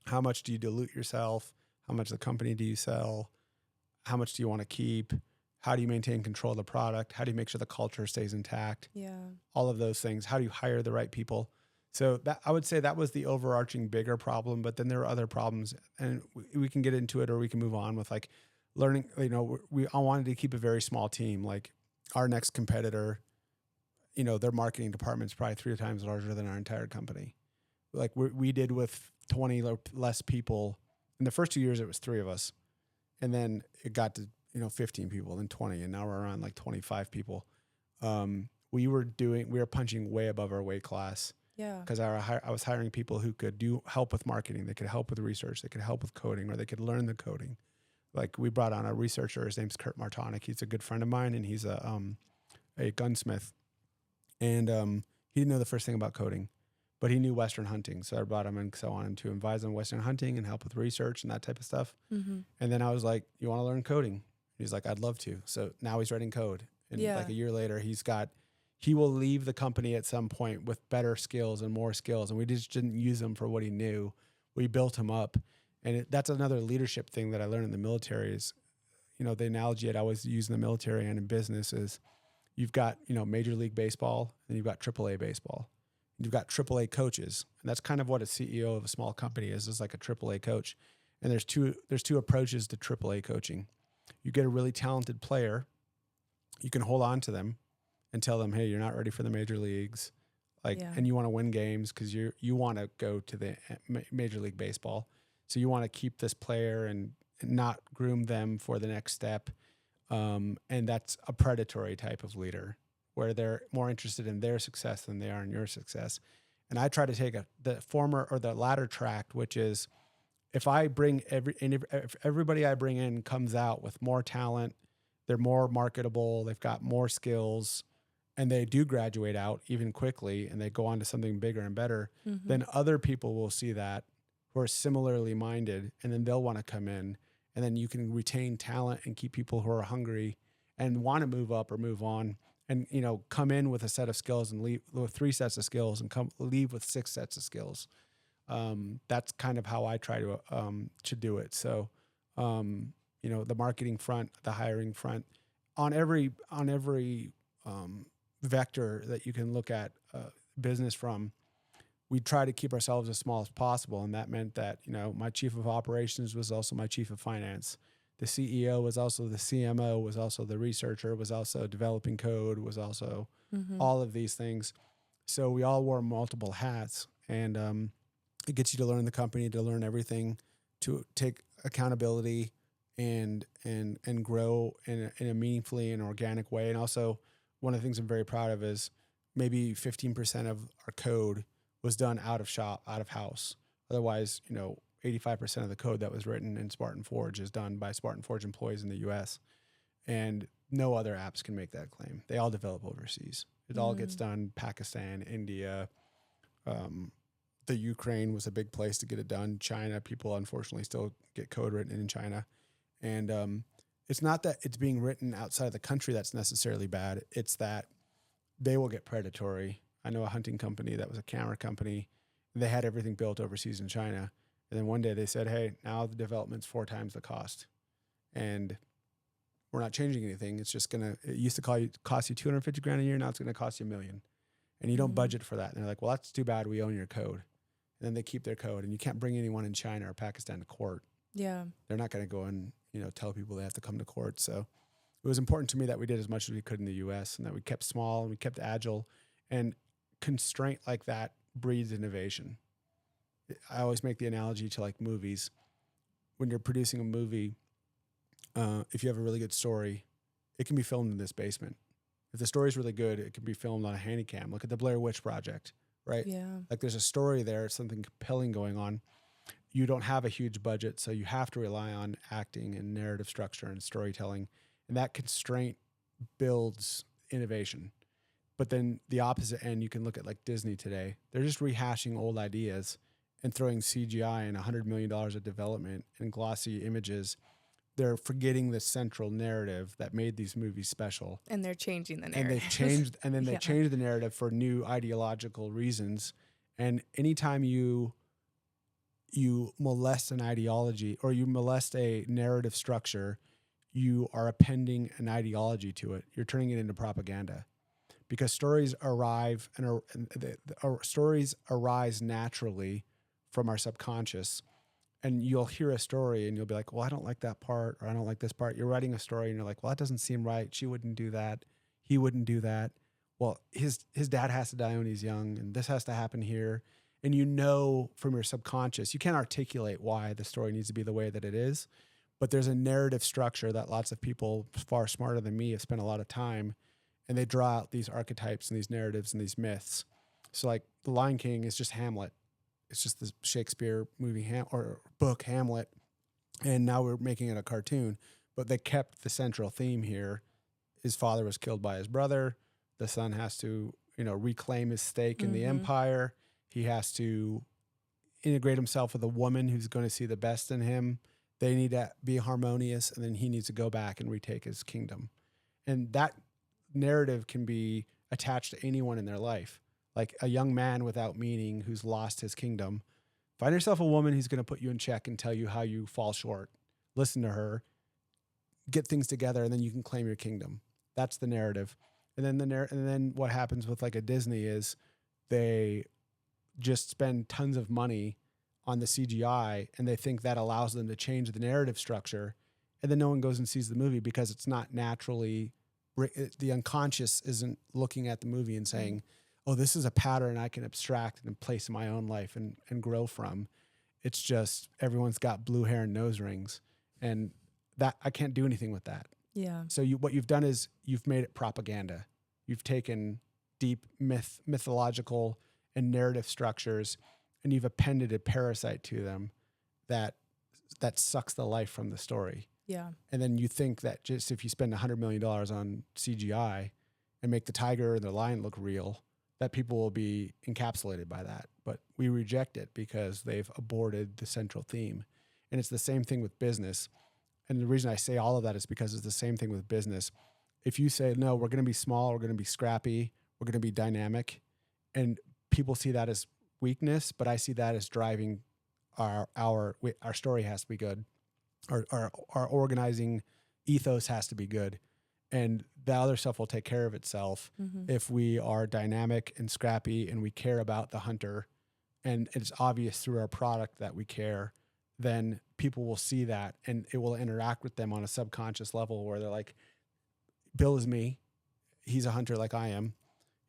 how much do you dilute yourself? How much of the company do you sell? How much do you want to keep? How do you maintain control of the product? How do you make sure the culture stays intact? Yeah. All of those things. How do you hire the right people? So that, I would say that was the overarching bigger problem, but then there are other problems, and we can get into it or we can move on with learning. We all wanted to keep a very small team. Like our next competitor, their marketing department's probably 3 times larger than our entire company. Like we did with 20 less people. In the first 2 years, it was 3 of us. And then it got to, 15 people, then 20. And now we're around 25 people. We were punching way above our weight class. Yeah. Because I was hiring people who could help with marketing. They could help with research. They could help with coding, or they could learn the coding. Like we brought on a researcher. His name's Kurt Martonic. He's a good friend of mine, and he's a gunsmith. And he didn't know the first thing about coding, but he knew Western hunting. So I brought him in because I wanted him to advise on Western hunting and help with research and that type of stuff. Mm-hmm. And then I was like, you want to learn coding? He's like, I'd love to. So now he's writing code. And a year later, he will leave the company at some point with better skills and more skills. And we just didn't use him for what he knew. We built him up. And that's another leadership thing that I learned in the military is, the analogy I'd always use in the military and in business is you've got, Major League Baseball and you've got AAA baseball. You've got AAA coaches. And that's kind of what a CEO of a small company is like a AAA coach. And there's two approaches to AAA coaching. You get a really talented player. You can hold on to them and tell them, hey, you're not ready for the major leagues. And you want to win games because you want to go to the Major League Baseball. So you want to keep this player and not groom them for the next step. And that's a predatory type of leader where they're more interested in their success than they are in your success. And I try to take the former or the latter track, which is if everybody I bring in comes out with more talent, they're more marketable, they've got more skills, and they do graduate out even quickly and they go on to something bigger and better, then other people will see that who are similarly minded, and then they'll want to come in. And then you can retain talent and keep people who are hungry and want to move up or move on and, come in with a set of skills and leave with 3 sets of skills and leave with 6 sets of skills. That's kind of how I try to do it. So, the marketing front, the hiring front, on every vector that you can look at business from, we try to keep ourselves as small as possible. And that meant that, my chief of operations was also my chief of finance. The CEO was also the CMO, was also the researcher, was also developing code, was also all of these things. So we all wore multiple hats, and it gets you to learn the company, to learn everything, to take accountability and grow in a meaningfully and organic way. And also one of the things I'm very proud of is maybe 15% of our code was done out of shop, out of house. Otherwise, 85% of the code that was written in Spartan Forge is done by Spartan Forge employees in the US. And no other apps can make that claim. They all develop overseas. It all gets done Pakistan, India. The Ukraine was a big place to get it done. China, people unfortunately still get code written in China. And it's not that it's being written outside of the country that's necessarily bad. It's that they will get predatory. I know a hunting company that was a camera company. They had everything built overseas in China. And then one day they said, hey, now the development's 4 times the cost. And we're not changing anything. It's just it used to cost you $250,000 a year. Now it's going to cost you $1 million. And you don't budget for that. And they're like, well, that's too bad. We own your code. And then they keep their code. And you can't bring anyone in China or Pakistan to court. Yeah. They're not going to go and, tell people they have to come to court. So it was important to me that we did as much as we could in the US and that we kept small and we kept agile. And constraint like that breeds innovation. I always make the analogy to like movies. When you're producing a movie, if you have a really good story, it can be filmed in this basement. If the story is really good, it can be filmed on a handycam. Look at the Blair Witch Project, right? Yeah. Like there's a story there, something compelling going on. You don't have a huge budget, so you have to rely on acting and narrative structure and storytelling. And that constraint builds innovation. But then the opposite end, you can look at like Disney today. They're just rehashing old ideas and throwing CGI and $100 million of development and glossy images. They're forgetting the central narrative that made these movies special. And they're changing the narrative. And they've changed, and then they changed the narrative for new ideological reasons. And anytime you molest an ideology or you molest a narrative structure, you are appending an ideology to it. You're turning it into propaganda. Because stories stories arise naturally from our subconscious. And you'll hear a story and you'll be like, well, I don't like that part, or I don't like this part. You're writing a story and you're like, well, that doesn't seem right. She wouldn't do that. He wouldn't do that. Well, his dad has to die when he's young and this has to happen here. And from your subconscious, you can't articulate why the story needs to be the way that it is, but there's a narrative structure that lots of people far smarter than me have spent a lot of time, and they draw out these archetypes and these narratives and these myths. So like The Lion King is just Hamlet. It's just the Shakespeare movie or book Hamlet, and now we're making it a cartoon. But they kept the central theme here. His father was killed by his brother. The son has to, reclaim his stake in the empire. He has to integrate himself with a woman who's going to see the best in him. They need to be harmonious, and then he needs to go back and retake his kingdom. And that narrative can be attached to anyone in their life. Like a young man without meaning who's lost his kingdom. Find yourself a woman who's going to put you in check and tell you how you fall short. Listen to her, get things together, and then you can claim your kingdom. That's the narrative. And then what happens with like a Disney is they just spend tons of money on the CGI, and they think that allows them to change the narrative structure. And then no one goes and sees the movie because it's not naturally, the unconscious isn't looking at the movie and saying, oh, this is a pattern I can abstract and place in my own life and grow from. It's just everyone's got blue hair and nose rings, and that I can't do anything with that. Yeah. So what you've done is you've made it propaganda. You've taken deep mythological and narrative structures, and you've appended a parasite to them that sucks the life from the story. Yeah. And then you think that just if you spend $100 million on CGI and make the tiger or the lion look real, that people will be encapsulated by that. But we reject it because they've aborted the central theme. And it's the same thing with business. And the reason I say all of that is because it's the same thing with business. If you say, no, we're going to be small, we're going to be scrappy, we're going to be dynamic, and people see that as weakness, but I see that as driving our story has to be good. Our organizing ethos has to be good. And the other stuff will take care of itself if we are dynamic and scrappy and we care about the hunter, and it's obvious through our product that we care, then people will see that and it will interact with them on a subconscious level where they're like, Bill is me. He's a hunter like I am.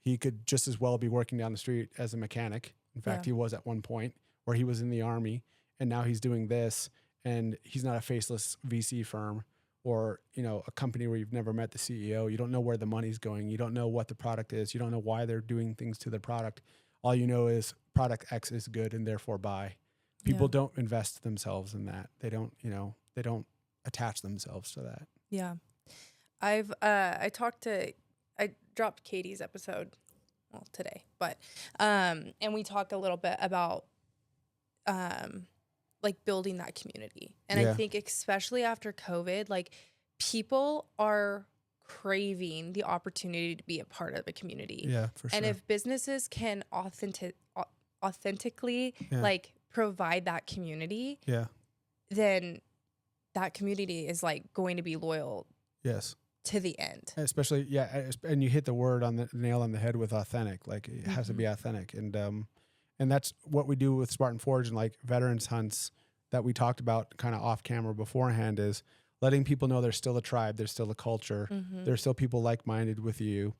He could just as well be working down the street as a mechanic. In fact, he was at one point where he was in the Army, and now he's doing this, and he's not a faceless VC firm or, a company where you've never met the CEO. You don't know where the money's going. You don't know what the product is. You don't know why they're doing things to the product. All you know is product X is good and therefore buy. People don't invest themselves in that. They don't, they don't attach themselves to that. Yeah. I dropped Katie's episode, well, today, but, and we talked a little bit about, like building that community. And I think especially after COVID, like people are craving the opportunity to be a part of a community. Yeah, for sure. And if businesses can authentically like provide that community, then that community is like going to be loyal. Yes. To the end. Especially, and you hit the nail on the head with authentic. Like it has to be authentic. And that's what we do with Spartan Forge and like veterans hunts that we talked about kind of off camera beforehand, is letting people know there's still a tribe, there's still a culture, there's still people like-minded with you.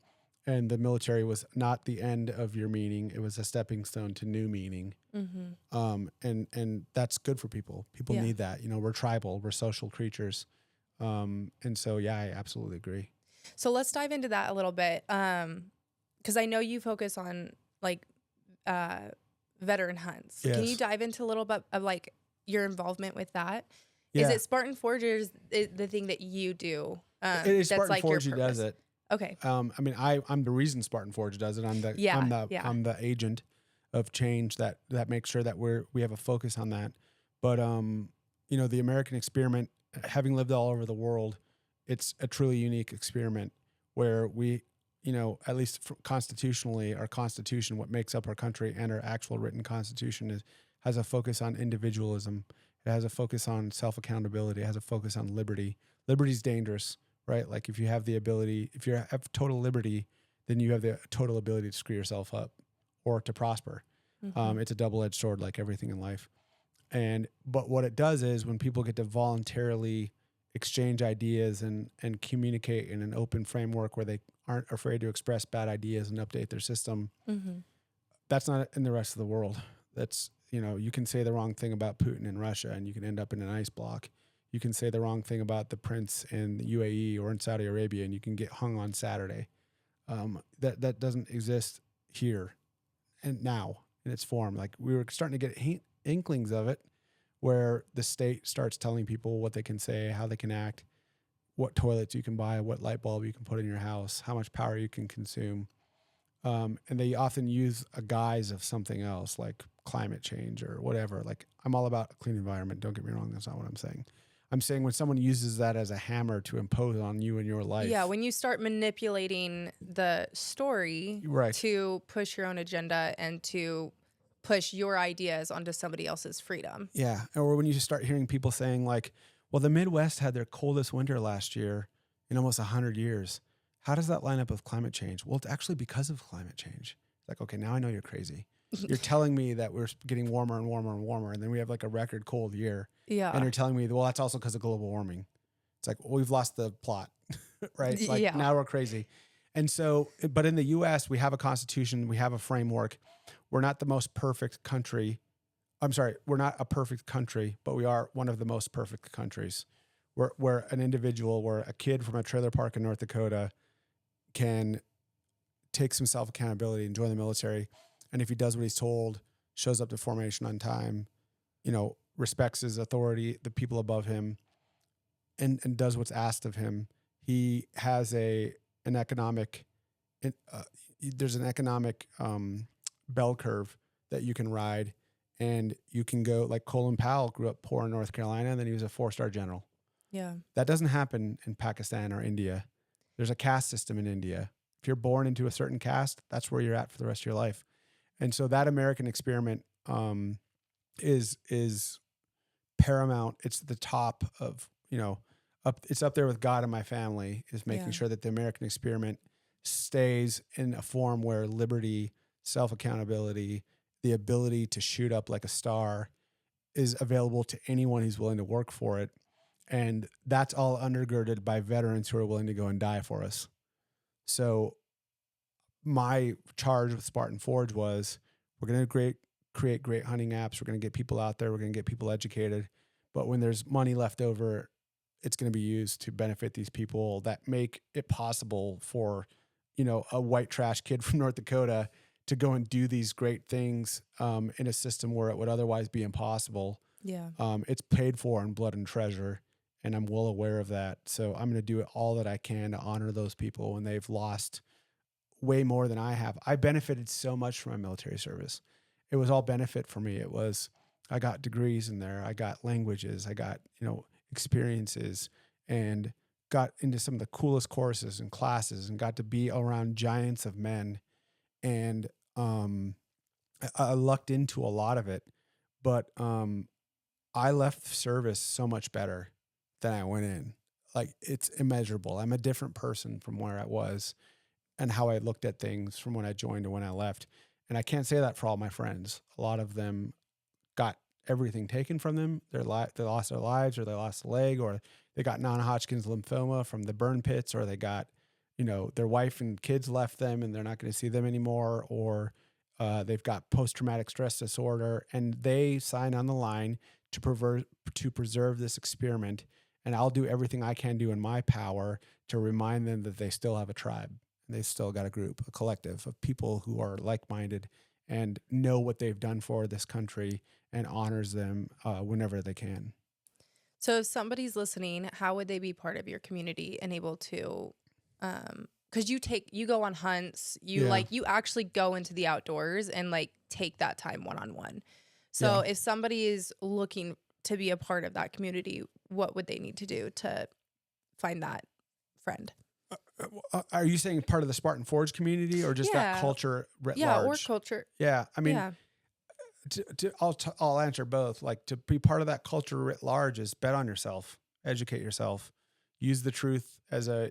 And the military was not the end of your meaning. It was a stepping stone to new meaning. And that's good for people. People need that. We're tribal, we're social creatures. And so, I absolutely agree. So let's dive into that a little bit. 'Cause I know you focus on like, veteran hunts. Yes. Can you dive into a little bit of like your involvement with that? Yeah. Is it Spartan Forge, or is it the thing that you do? It is that's Spartan like Forge your who does it. Okay. I mean, I'm the reason Spartan Forge does it. I'm the agent of change that makes sure that we have a focus on that. But, the American experiment, having lived all over the world, it's a truly unique experiment where we, at least constitutionally, our constitution, what makes up our country and our actual written constitution has a focus on individualism. It has a focus on self-accountability. It has a focus on liberty. Liberty's dangerous, right? Like if you have the ability, if you have total liberty, then you have the total ability to screw yourself up or to prosper. It's a double-edged sword, like everything in life. But what it does is when people get to voluntarily exchange ideas and communicate in an open framework where they aren't afraid to express bad ideas and update their system, that's not in the rest of the world. That's, you can say the wrong thing about Putin in Russia and you can end up in an ice block. You can say the wrong thing about the prince in the UAE or in Saudi Arabia and you can get hung on Saturday. That doesn't exist here and now in its form. Like we were starting to get inklings of it, where the state starts telling people what they can say, how they can act, what toilets you can buy, what light bulb you can put in your house, how much power you can consume. And they often use a guise of something else like climate change or whatever. Like I'm all about a clean environment. Don't get me wrong. That's not what I'm saying. I'm saying when someone uses that as a hammer to impose on you and your life. Yeah, when you start manipulating the story to push your own agenda and to push your ideas onto somebody else's freedom. Yeah. Or when you start hearing people saying like, well, the Midwest had their coldest winter last year in almost 100 years. How does that line up with climate change? Well, it's actually because of climate change. It's like, okay, now I know you're crazy. You're telling me that we're getting warmer and warmer and warmer, and then we have like a record cold year. Yeah. And you're telling me, well, that's also because of global warming. It's like, well, we've lost the plot, right? It's like now we're crazy. And so, but in the U.S., we have a constitution, we have a framework. We're not the most perfect country. I'm sorry, we're not a perfect country, but we are one of the most perfect countries. Where an individual, where a kid from a trailer park in North Dakota can take some self-accountability and join the military. And if he does what he's told, shows up to formation on time, respects his authority, the people above him, and does what's asked of him, he has an economic, there's an economic bell curve that you can ride, and you can go, like Colin Powell grew up poor in North Carolina, and then he was a 4-star general. Yeah. That doesn't happen in Pakistan or India. There's a caste system in India. If you're born into a certain caste, that's where you're at for the rest of your life. And so that American experiment is paramount. It's the top of, it's up there with God and my family, is making sure that the American experiment stays in a form where liberty, self-accountability, the ability to shoot up like a star is available to anyone who's willing to work for it. And that's all undergirded by veterans who are willing to go and die for us. So my charge with Spartan Forge was, we're going to create great hunting apps. We're going to get people out there. We're going to get people educated. But when there's money left over, it's going to be used to benefit these people that make it possible for, a white trash kid from North Dakota to go and do these great things in a system where it would otherwise be impossible. Yeah. It's paid for in blood and treasure, and I'm well aware of that. So I'm going to do all that I can to honor those people when they've lost way more than I have. I benefited so much from my military service. It was all benefit for me. It was, I got degrees in there. I got languages. I got, experiences, and got into some of the coolest courses and classes, and got to be around giants of men. And I lucked into a lot of it, but I left service so much better than I went in. Like, it's immeasurable. I'm a different person from where I was and how I looked at things from when I joined to when I left. And I can't say that for all my friends. A lot of them got everything taken from them. They lost their lives, or they lost a leg, or they got non-Hodgkin's lymphoma from the burn pits, or they got, their wife and kids left them and they're not going to see them anymore, or they've got post-traumatic stress disorder, and they sign on the line to preserve this experiment. And I'll do everything I can do in my power to remind them that they still have a tribe, and they still got a group, a collective of people who are like-minded and know what they've done for this country, and honors them whenever they can. So if somebody's listening, how would they be part of your community and able to, because you go on hunts, you actually go into the outdoors and take that time one-on-one. So if somebody is looking to be a part of that community, what would they need to do to find that friend? Are you saying part of the Spartan Forge community, or just that culture writ large? Yeah, or culture. Yeah, I mean, I'll answer both. Like, to be part of that culture writ large is bet on yourself, educate yourself, use the truth as a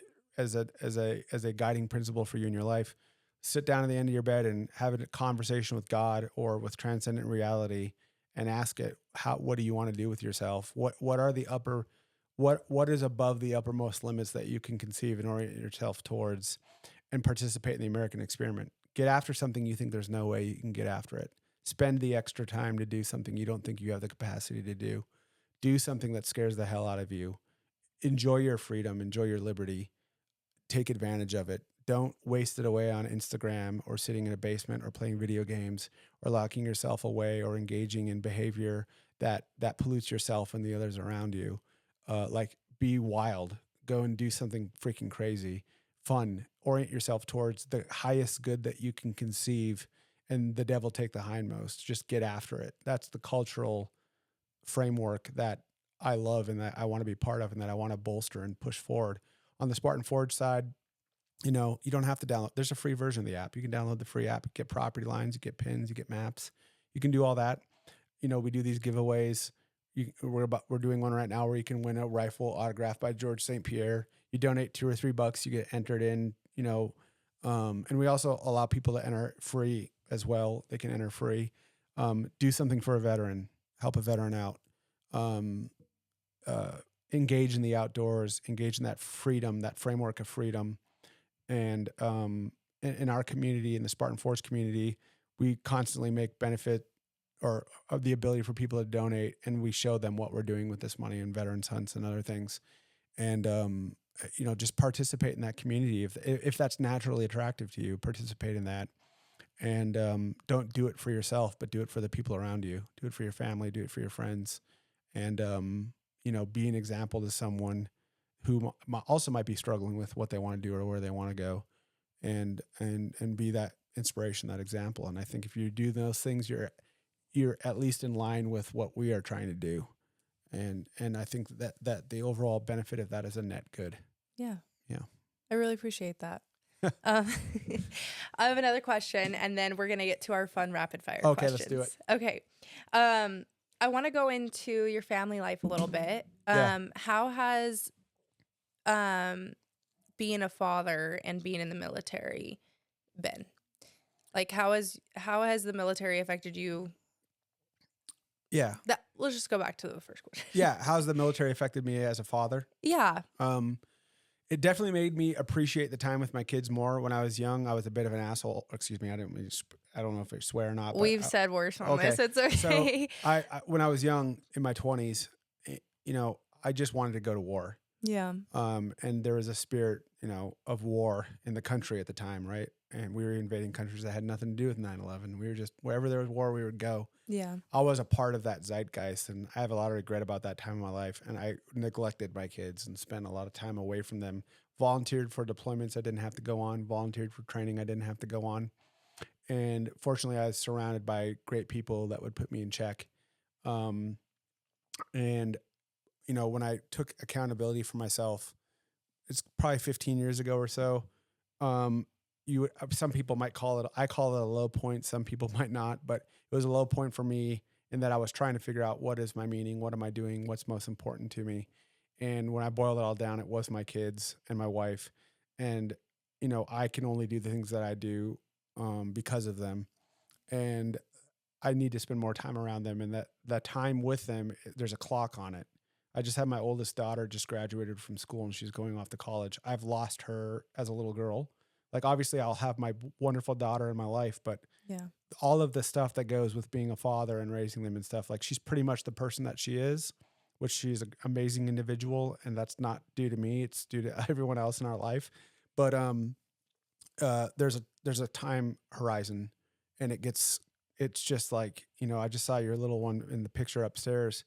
guiding principle for you in your life. Sit down at the end of your bed and have a conversation with God or with transcendent reality, and ask it, what do you want to do with yourself? What are the what is above the uppermost limits that you can conceive and orient yourself towards, and participate in the American experiment. Get after something you think there's no way you can get after it. Spend the extra time to do something you don't think you have the capacity to do. Do something that scares the hell out of you. Enjoy your freedom, enjoy your liberty. Take advantage of it. Don't waste it away on Instagram, or sitting in a basement, or playing video games, or locking yourself away, or engaging in behavior that pollutes yourself and the others around you. Be wild. Go and do something freaking crazy, fun. Orient yourself towards the highest good that you can conceive, and the devil take the hindmost. Just get after it. That's the cultural framework that I love, and that I want to be part of, and that I want to bolster and push forward. On the Spartan Forge side, you don't have to download. There's a free version of the app. You can download the free app, get property lines, you get pins, you get maps. You can do all that. We do these giveaways. We're doing one right now where you can win a rifle autographed by George St. Pierre. You donate $2 or $3, you get entered in. And we also allow people to enter free as well. They can enter free. Do something for a veteran. Help a veteran out. Engage in the outdoors. Engage in that freedom, that framework of freedom. And in our community, in the Spartan Forge community, we constantly make benefit or of the ability for people to donate, and we show them what we're doing with this money in veterans hunts and other things. And just participate in that community. If that's naturally attractive to you, participate in that. And don't do it for yourself, but do it for the people around you. Do it for your family. Do it for your friends. And be an example to someone who also might be struggling with what they want to do or where they want to go, and be that inspiration, that example. And I think if you do those things, you're at least in line with what we are trying to do. And I think that the overall benefit of that is a net good. Yeah. Yeah. I really appreciate that. I have another question, and then we're going to get to our fun rapid fire questions. Let's do it. Okay. I want to go into your family life a little bit. How has being a father and being in the military been? Like, how has the military affected you? Yeah. Let's just go back to the first question. Yeah. How's the military affected me as a father? Yeah. It definitely made me appreciate the time with my kids more. When I was young, I was a bit of an asshole. Excuse me. I don't know if I swear or not. But We've said worse on this. It's okay. So I when I was young, in my 20s, I just wanted to go to war. Yeah. And there was a spirit, of war in the country at the time, right? And we were invading countries that had nothing to do with 9/11. We were just, wherever there was war, we would go. Yeah. I was a part of that zeitgeist, and I have a lot of regret about that time in my life. And I neglected my kids and spent a lot of time away from them. Volunteered for deployments I didn't have to go on. Volunteered for training I didn't have to go on. And fortunately, I was surrounded by great people that would put me in check. Um, and when I took accountability for myself, it's probably 15 years ago or so. Some people might call it, I call it a low point. Some people might not, but it was a low point for me in that I was trying to figure out what is my meaning? What am I doing? What's most important to me? And when I boiled it all down, it was my kids and my wife. And, I can only do the things that I do because of them. And I need to spend more time around them, and that time with them, there's a clock on it. I just had my oldest daughter just graduated from school and she's going off to college. I've lost her as a little girl. Like, obviously I'll have my wonderful daughter in my life, but Yeah. all of the stuff that goes with being a father and raising them and stuff, like, she's pretty much the person that she is, which she's an amazing individual. And that's not due to me. It's due to everyone else in our life. But, there's a time horizon, and it's just like, I just saw your little one in the picture upstairs.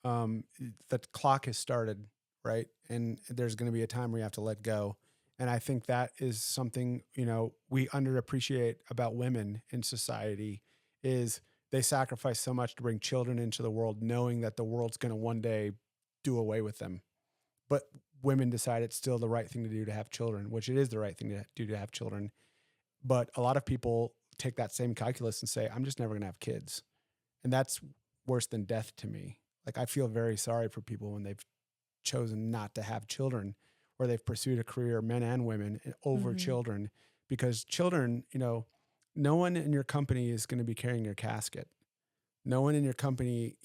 The clock has started, right? And there's going to be a time where you have to let go. And I think that is something, we underappreciate about women in society, is they sacrifice so much to bring children into the world, knowing that the world's going to one day do away with them. But women decide it's still the right thing to do to have children, which it is the right thing to do to have children. But a lot of people take that same calculus and say, I'm just never going to have kids. And that's worse than death to me. Like, I feel very sorry for people when they've chosen not to have children, or they've pursued a career, men and women, over children, because children, no one in your company is going to be carrying your casket. No one in your company,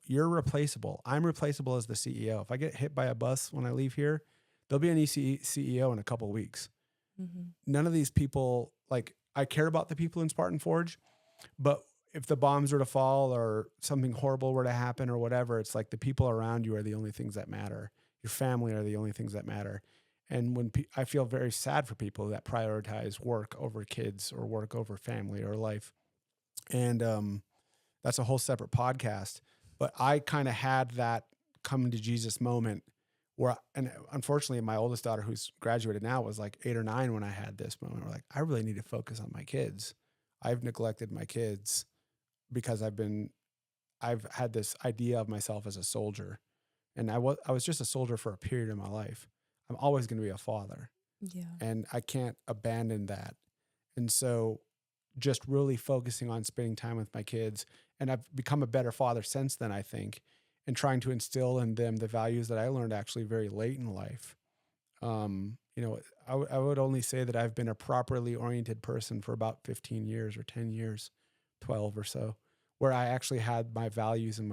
you're replaceable. I'm replaceable as the CEO. If I get hit by a bus when I leave here, there'll be an CEO in a couple of weeks. None of these people, like, I care about the people in Spartan Forge, but if the bombs were to fall or something horrible were to happen or whatever, it's like the people around you are the only things that matter. Your family are the only things that matter. And when I feel very sad for people that prioritize work over kids or work over family or life. And that's a whole separate podcast. But I kind of had that come to Jesus moment where, and unfortunately, my oldest daughter, who's graduated now, was like 8 or 9 when I had this moment where, like, I really need to focus on my kids. I've neglected my kids because I've had this idea of myself as a soldier, and I was just a soldier for a period of my life. I'm always going to be a father. Yeah. And I can't abandon that. And so just really focusing on spending time with my kids, and I've become a better father since then, I think, and trying to instill in them the values that I learned actually very late in life. I would only say that I've been a properly oriented person for about 15 years or 10 years, 12 or so, where I actually had my values and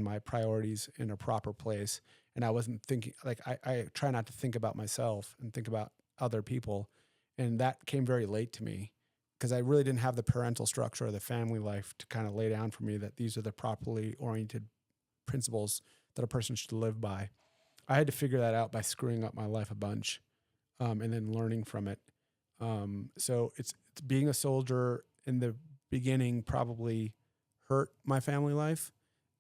my priorities in a proper place. And I wasn't thinking, like, I try not to think about myself and think about other people. And that came very late to me because I really didn't have the parental structure or the family life to kind of lay down for me that these are the properly oriented principles that a person should live by. I had to figure that out by screwing up my life a bunch, and then learning from it. So it's being a soldier in the beginning probably hurt my family life,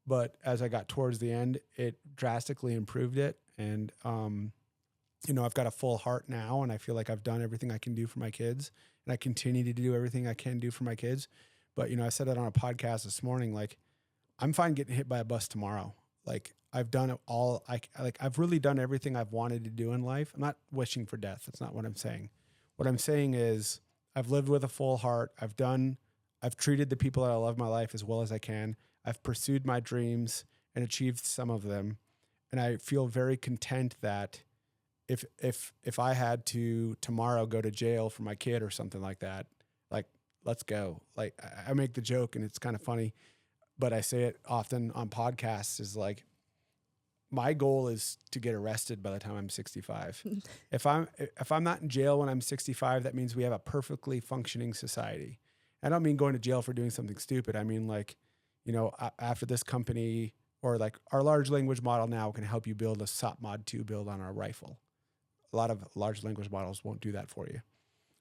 but as I got towards the end, it drastically improved it. And, I've got a full heart now, and I feel like I've done everything I can do for my kids, and I continue to do everything I can do for my kids. But, I said that on a podcast this morning, like, I'm fine getting hit by a bus tomorrow. Like, I've done it all. I've really done everything I've wanted to do in life. I'm not wishing for death. That's not what I'm saying. What I'm saying is I've lived with a full heart. I've treated the people that I love in my life as well as I can. I've pursued my dreams and achieved some of them. And I feel very content that if I had to tomorrow go to jail for my kid or something like that, like, let's go. Like, I make the joke, and it's kind of funny, but I say it often on podcasts, is like, my goal is to get arrested by the time I'm 65. If I'm not in jail when I'm 65, that means we have a perfectly functioning society. I don't mean going to jail for doing something stupid. I mean, like, after this company Or like our large language model now can help you build a SOP Mod 2 build on our rifle. A lot of large language models won't do that for you.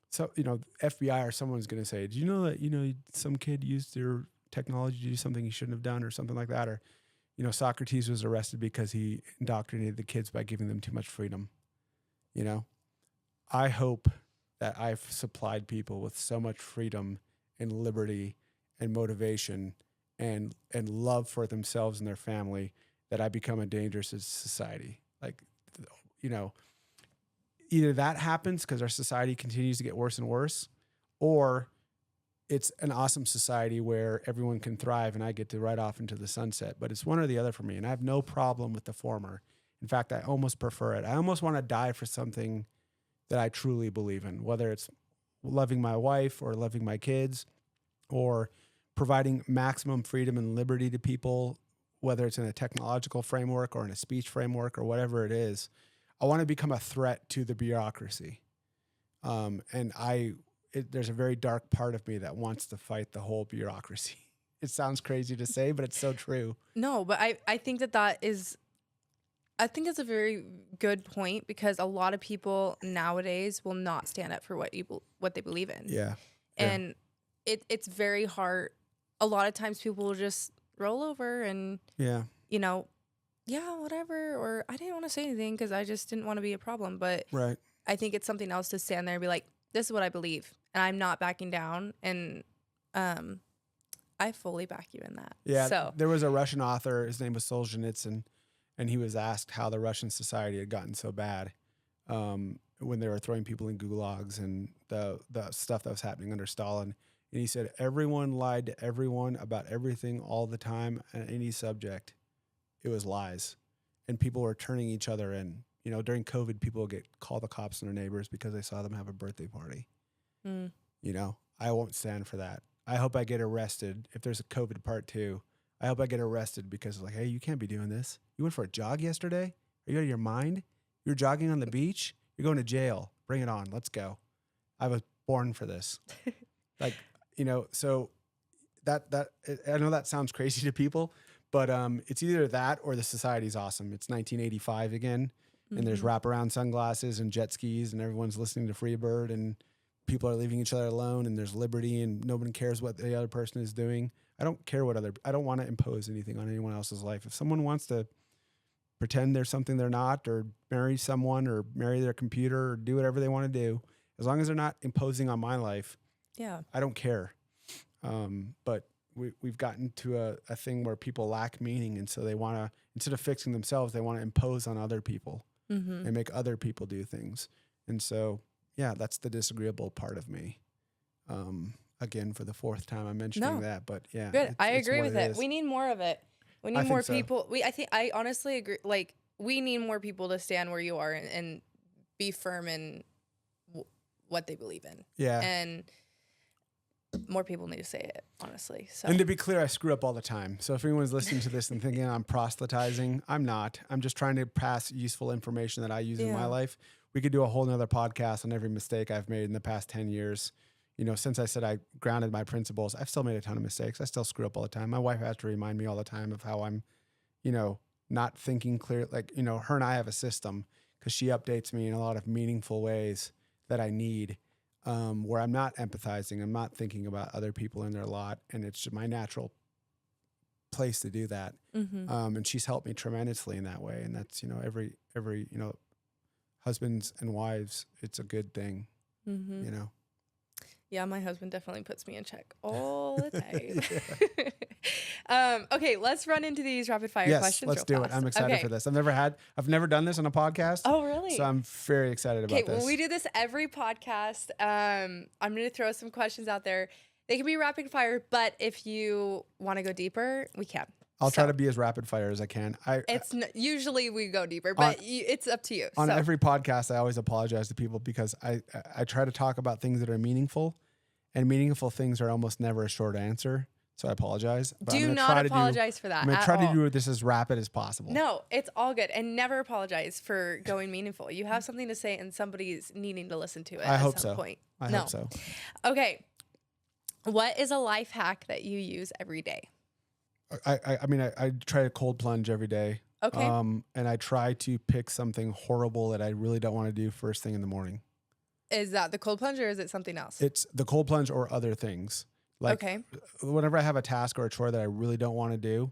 So, FBI or someone's going to say, do you know that, some kid used their technology to do something he shouldn't have done or something like that? Or, Socrates was arrested because he indoctrinated the kids by giving them too much freedom. I hope that I've supplied people with so much freedom and liberty and motivation and love for themselves and their family that I become a danger to society. Like, either that happens because our society continues to get worse and worse, or it's an awesome society where everyone can thrive and I get to ride off into the sunset. But it's one or the other for me, and I have no problem with the former. In fact, I almost prefer it. I almost want to die for something that I truly believe in, whether it's loving my wife or loving my kids or providing maximum freedom and liberty to people, whether it's in a technological framework or in a speech framework or whatever it is. I want to become a threat to the bureaucracy. There's a very dark part of me that wants to fight the whole bureaucracy. It sounds crazy to say, but it's so true. No, but I think that's a very good point, because a lot of people nowadays will not stand up for what they believe in. Yeah. And it's very hard. A lot of times people will just roll over and, yeah, whatever. Or I didn't want to say anything because I just didn't want to be a problem. But right. I think it's something else to stand there and be like, this is what I believe, and I'm not backing down. And I fully back you in that. Yeah. So there was a Russian author. His name was Solzhenitsyn, and he was asked how the Russian society had gotten so bad when they were throwing people in gulags and the stuff that was happening under Stalin. And he said, everyone lied to everyone about everything all the time on any subject. It was lies. And people were turning each other in. During COVID, people would call the cops on their neighbors because they saw them have a birthday party. Mm. I won't stand for that. I hope I get arrested. If there's a COVID part 2, I hope I get arrested because it's like, hey, you can't be doing this. You went for a jog yesterday? Are you out of your mind? You're jogging on the beach? You're going to jail. Bring it on. Let's go. I was born for this. So that I know that sounds crazy to people, but it's either that or the society's awesome. It's 1985 again, and there's wraparound sunglasses and jet skis, and everyone's listening to Freebird, and people are leaving each other alone, and there's liberty, and nobody cares what the other person is doing. I don't care I don't want to impose anything on anyone else's life. If someone wants to pretend they're something they're not, or marry someone, or marry their computer, or do whatever they want to do, as long as they're not imposing on my life, yeah, I don't care. But we've gotten to a thing where people lack meaning, and so they want to, instead of fixing themselves, they want to impose on other people and make other people do things. And so, yeah, that's the disagreeable part of me. Again, for the 4th time I'm mentioning that, but yeah. Good. I agree with it. We need more of it. We need more people. I honestly agree. Like, we need more people to stand where you are and be firm in what they believe in. Yeah. And more people need to say it, honestly. So. And to be clear, I screw up all the time. So if anyone's listening to this and thinking I'm proselytizing, I'm not. I'm just trying to pass useful information that I use in my life. We could do a whole nother podcast on every mistake I've made in the past 10 years. Since I said I grounded my principles, I've still made a ton of mistakes. I still screw up all the time. My wife has to remind me all the time of how I'm, not thinking clear. Like, her and I have a system because she updates me in a lot of meaningful ways that I need. Where I'm not empathizing, I'm not thinking about other people in their lot, and it's my natural place to do that. And she's helped me tremendously in that way, and that's every husbands and wives, it's a good thing. Yeah, my husband definitely puts me in check all the time. Okay, let's run into these rapid fire questions. Let's do it. I'm excited for this. I've never done this on a podcast. Oh, really? So I'm very excited about this. Okay, well, we do this every podcast. I'm going to throw some questions out there. They can be rapid fire, but if you want to go deeper, we can. I'll try to be as rapid fire as I can. Usually we go deeper, but it's up to you. On every podcast, I always apologize to people because I try to talk about things that are meaningful, and meaningful things are almost never a short answer. So I apologize. But do not apologize for that. I'm going to try to do this as rapid as possible. No, it's all good. And never apologize for going meaningful. You have something to say and somebody's needing to listen to it at some point. I hope so. Okay. What is a life hack that you use every day? I try to cold plunge every day. Okay. And I try to pick something horrible that I really don't want to do first thing in the morning. Is that the cold plunge or is it something else? It's the cold plunge or other things. Like Okay. whenever I have a task or a chore that I really don't want to do,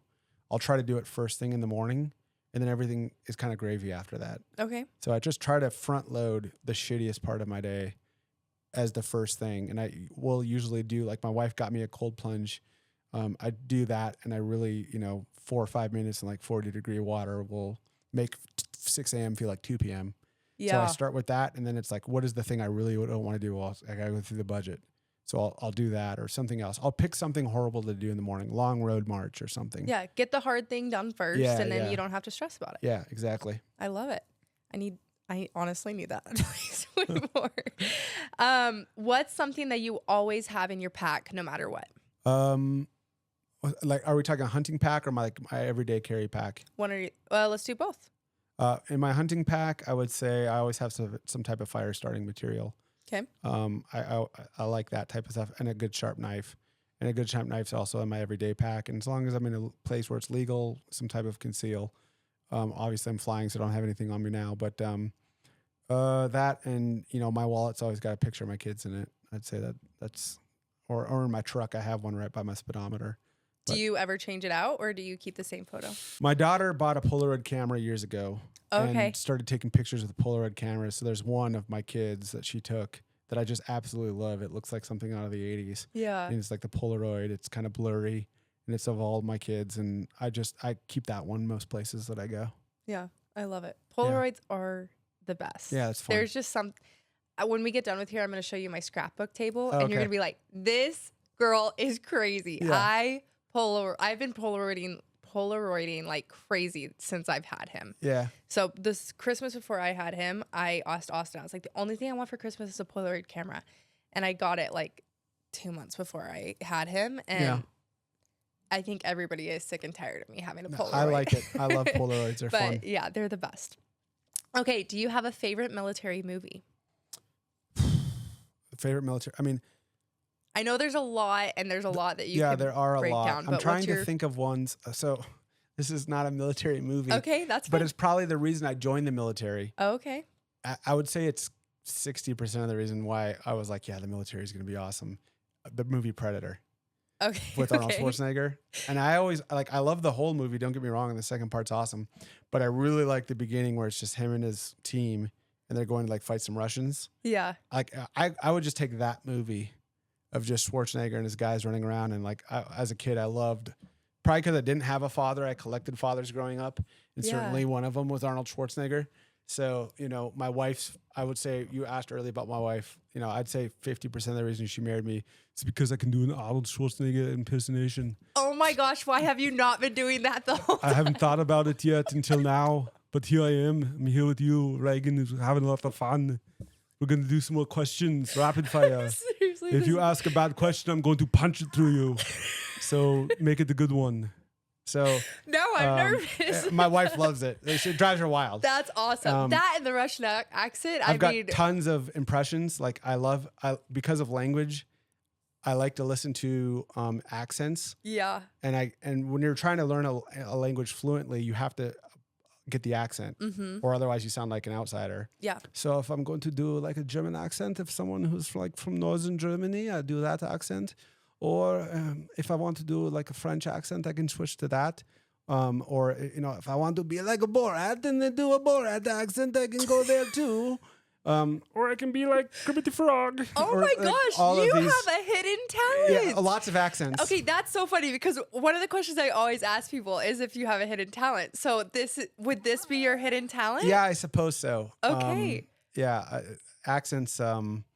I'll try to do it first thing in the morning, and then everything is kind of gravy after that. Okay. So I just try to front load the shittiest part of my day as the first thing. And I will usually do, like, my wife got me a cold plunge. I do that, and I really, 4 or 5 minutes in like 40-degree water will make 6 a.m. feel like 2 p.m. Yeah. So I start with that, and then it's like, what is the thing I really don't want to do? Well, I gotta go through the budget. So I'll do that or something else. I'll pick something horrible to do in the morning, long road march or something. Yeah. Get the hard thing done first, and then you don't have to stress about it. Yeah, exactly. I love it. I honestly need that advice way more. What's something that you always have in your pack, no matter what? Like, are we talking a hunting pack or my everyday carry pack? Let's do both. In my hunting pack, I would say I always have some type of fire starting material. Okay. I like that type of stuff, and a good sharp knife. And a good sharp knife's also in my everyday pack. And as long as I'm in a place where it's legal, some type of conceal. Obviously I'm flying, so I don't have anything on me now. But that, and my wallet's always got a picture of my kids in it. I'd say that's or in my truck I have one right by my speedometer. Do you ever change it out, or do you keep the same photo? My daughter bought a Polaroid camera years ago. Okay. And started taking pictures with the Polaroid cameras. So there's one of my kids that she took that I just absolutely love. It looks like something out of the 80s. Yeah. And it's like the Polaroid. It's kind of blurry, and it's of all my kids. And I keep that one most places that I go. Yeah, I love it. Polaroids are the best. Yeah, it's fun. There's just when we get done with here, I'm going to show you my scrapbook table, and Okay. you're going to be like, this girl is crazy. Yeah. I've been Polaroiding like crazy since I've had him. Yeah. So this Christmas before I had him, I asked Austin, I was like, the only thing I want for Christmas is a Polaroid camera. And I got it like 2 months before I had him. And I think everybody is sick and tired of me having a Polaroid. I like it. I love Polaroids. They're but fun. yeah, they're the best. Okay. Do you have a favorite military movie? Favorite military? I mean, I know there's a lot, and there's a lot that you there are a break lot. down. I'm trying to think of ones. So this is not a military movie. Okay, that's fine. But it's probably the reason I joined the military. Oh, okay. I would say it's 60% of the reason why I was like, yeah, the military is going to be awesome. The movie Predator. Okay. With Arnold Schwarzenegger. And I love the whole movie. Don't get me wrong. And the second part's awesome. But I really like the beginning where it's just him and his team, and they're going to like fight some Russians. Yeah. Like I would just take that movie of just Schwarzenegger and his guys running around. And like, as a kid, I loved, probably because I didn't have a father, I collected fathers growing up. And certainly one of them was Arnold Schwarzenegger. So, my wife's, I would say, you asked earlier about my wife, I'd say 50% of the reason she married me is because I can do an Arnold Schwarzenegger impersonation. Oh my gosh, why have you not been doing that the whole time? I haven't thought about it yet until now, but here I am. I'm here with you. Raeyne is having a lot of fun. We're going to do some more questions, rapid fire. Seriously. If you ask a bad question, I'm going to punch it through you. So make it a good one. So no, I'm nervous. My wife loves it. It drives her wild. That's awesome. That and the Russian accent. I've got tons of impressions. Like because of language, I like to listen to accents. Yeah. And when you're trying to learn a language fluently, you have to get the accent, or otherwise you sound like an outsider. Yeah. So if I'm going to do like a German accent, if someone who's like from northern Germany, I do that accent. Or if I want to do like a French accent, I can switch to that. Or if I want to be like a Borat and then do a Borat accent, I can go there too. Or I can be like Kermit the Frog. Oh my gosh, you have a hidden talent. Yeah, lots of accents. Okay, that's so funny because one of the questions I always ask people is if you have a hidden talent. So would this be your hidden talent? Yeah, I suppose so. Okay. Accents.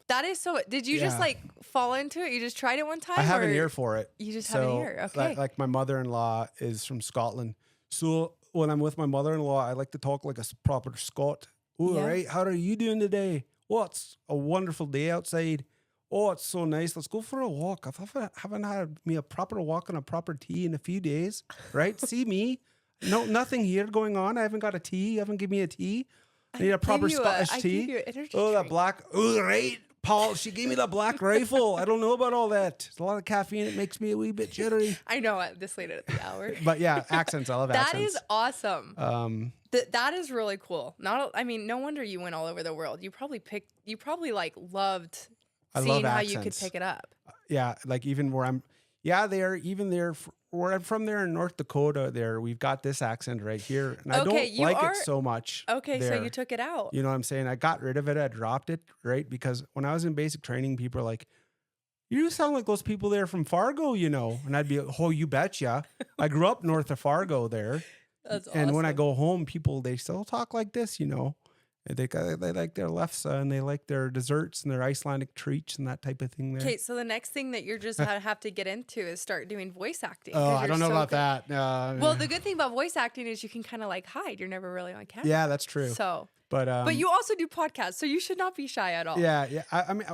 That is so. Did you just like fall into it? You just tried it one time? I have an ear for it. You just have an ear. Okay. Like my mother-in-law is from Scotland. So when I'm with my mother-in-law, I like to talk like a proper Scot. Oh, Yeah. right. How are you doing today? Oh, it's a wonderful day outside. Oh, it's so nice. Let's go for a walk. I haven't had me a proper walk and a proper tea in a few days. Right? See me? No, nothing here going on. I haven't got a tea. You haven't given me a tea. I need a proper Scottish tea. I gave you an energy Oh, that drink. black. Oh, right. Paul, she gave me the black rifle. I don't know about all that. There's a lot of caffeine. It makes me a wee bit jittery. I know this late at the hour. But yeah, accents. I love accents. That is awesome. That is really cool. I mean, no wonder you went all over the world. You probably like loved seeing how you could pick it up. Yeah, like even where I'm. Yeah, where I'm from there in North Dakota, there we've got this accent right here, and I don't like it so much. Okay, there. so you took it out. You know what I'm saying? I got rid of it. I dropped it, right? Because when I was in basic training, people are like, "You sound like those people there from Fargo," you know, and I'd be, "Oh, you betcha." I grew up north of Fargo there, That's and awesome. when I go home, they still talk like this, you know. They like their lefse and they like their desserts and their Icelandic treats and that type of thing there. Okay, so the next thing that you're just have to get into is start doing voice acting. Oh, I don't know about that. Well, the good thing about voice acting is you can kind of like hide. You're never really on camera. Yeah, that's true. So, but you also do podcasts, so you should not be shy at all. Yeah. I mean,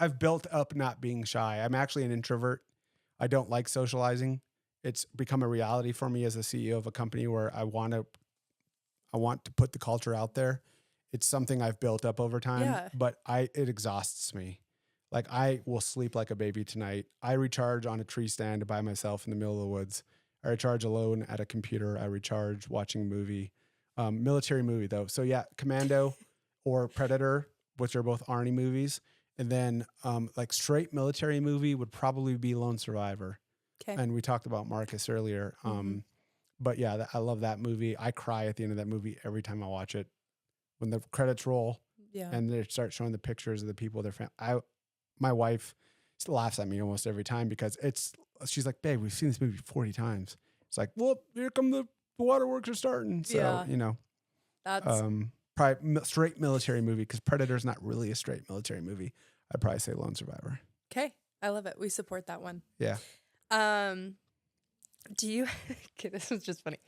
I've built up not being shy. I'm actually an introvert. I don't like socializing. It's become a reality for me as a CEO of a company where I want to put the culture out there. It's something I've built up over time, but it exhausts me. Like I will sleep like a baby tonight. I recharge on a tree stand by myself in the middle of the woods. I recharge alone at a computer. I recharge watching a movie, military movie though. So yeah, Commando or Predator, which are both Arnie movies. And then like straight military movie would probably be Lone Survivor. Okay. And we talked about Marcus earlier. But yeah, I love that movie. I cry at the end of that movie every time I watch it. When the credits roll and they start showing the pictures of the people, my wife laughs at me almost every time because she's like, "Babe, we've seen this movie 40 times." It's like, well, here come the waterworks are starting. So, you know, that's probably straight military movie because Predator's not really a straight military movie. I'd probably say Lone Survivor. Okay. I love it. We support that one. Yeah. Do you, okay, this is just funny.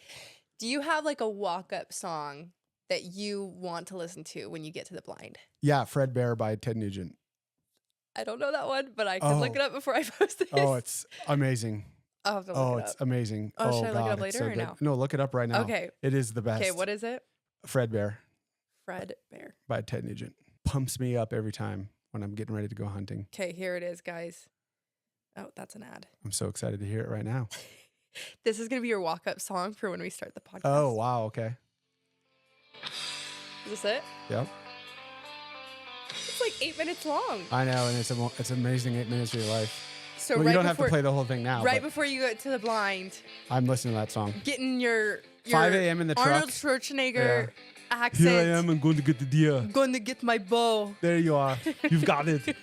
Do you have like a walk-up song that you want to listen to when you get to the blind? Yeah, Fred Bear by Ted Nugent. I don't know that one, but I can look it up before I post this. Oh, it's amazing. I'll have to look it up. It's amazing. Oh, should I look it up later or now? No, look it up right now. Okay. It is the best. Okay, what is it? Fred Bear. Fred Bear. By Ted Nugent. Pumps me up every time when I'm getting ready to go hunting. Okay, here it is, guys. Oh, that's an ad. I'm so excited to hear it right now. This is going to be your walk-up song for when we start the podcast. Oh, wow. Okay. Is this it? Yep. It's like 8 minutes long. I know, and it's amazing 8 minutes of your life. So well, right you don't have to play the whole thing now. Right before you go to the blind. I'm listening to that song. Getting your 5 a.m. in the truck. Arnold Schwarzenegger accent. Here I am. I'm going to get the deer. I'm going to get my bow. There you are. You've got it.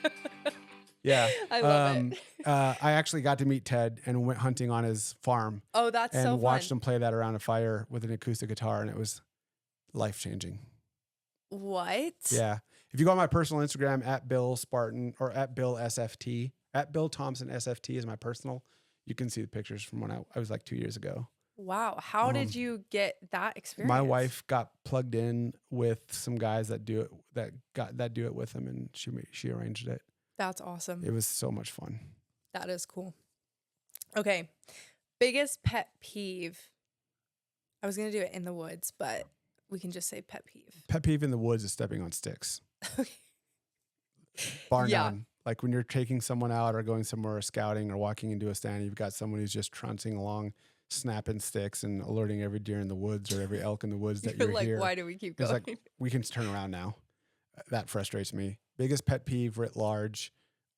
Yeah. I love it. I actually got to meet Ted and went hunting on his farm. Oh, that's so fun. And watched him play that around a fire with an acoustic guitar, and it was life-changing. What? Yeah. If you go on my personal Instagram at Bill Spartan or at Bill SFT, at Bill Thompson SFT is my personal, you can see the pictures from when I was like 2 years ago. Wow. How did you get that experience? My wife got plugged in with some guys that do it with him, and she arranged it. That's awesome. It was so much fun. That is cool. Okay. Biggest pet peeve. I was going to do it in the woods, but we can just say pet peeve. Pet peeve in the woods is stepping on sticks. Bar none. Like when you're taking someone out or going somewhere scouting or walking into a stand, you've got someone who's just trouncing along, snapping sticks and alerting every deer in the woods or every elk in the woods that you're like, here. Why do we keep going? It's like, we can turn around now. That frustrates me. Biggest pet peeve writ large.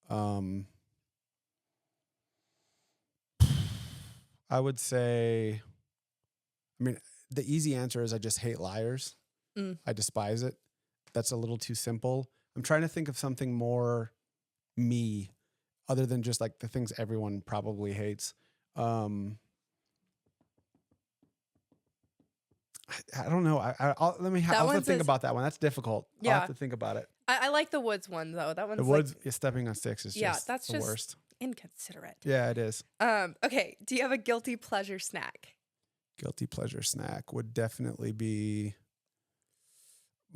I would say, the easy answer is I just hate liars. I despise it. That's a little too simple. I'm trying to think of something more me other than just like the things everyone probably hates. I don't know. I'll have to think about that one. That's difficult. Yeah. I'll have to think about it. I like the woods one though. That one's the woods stepping on sticks is that's the worst. Inconsiderate. Yeah, it is. Okay. Do you have a guilty pleasure snack? Guilty pleasure snack would definitely be.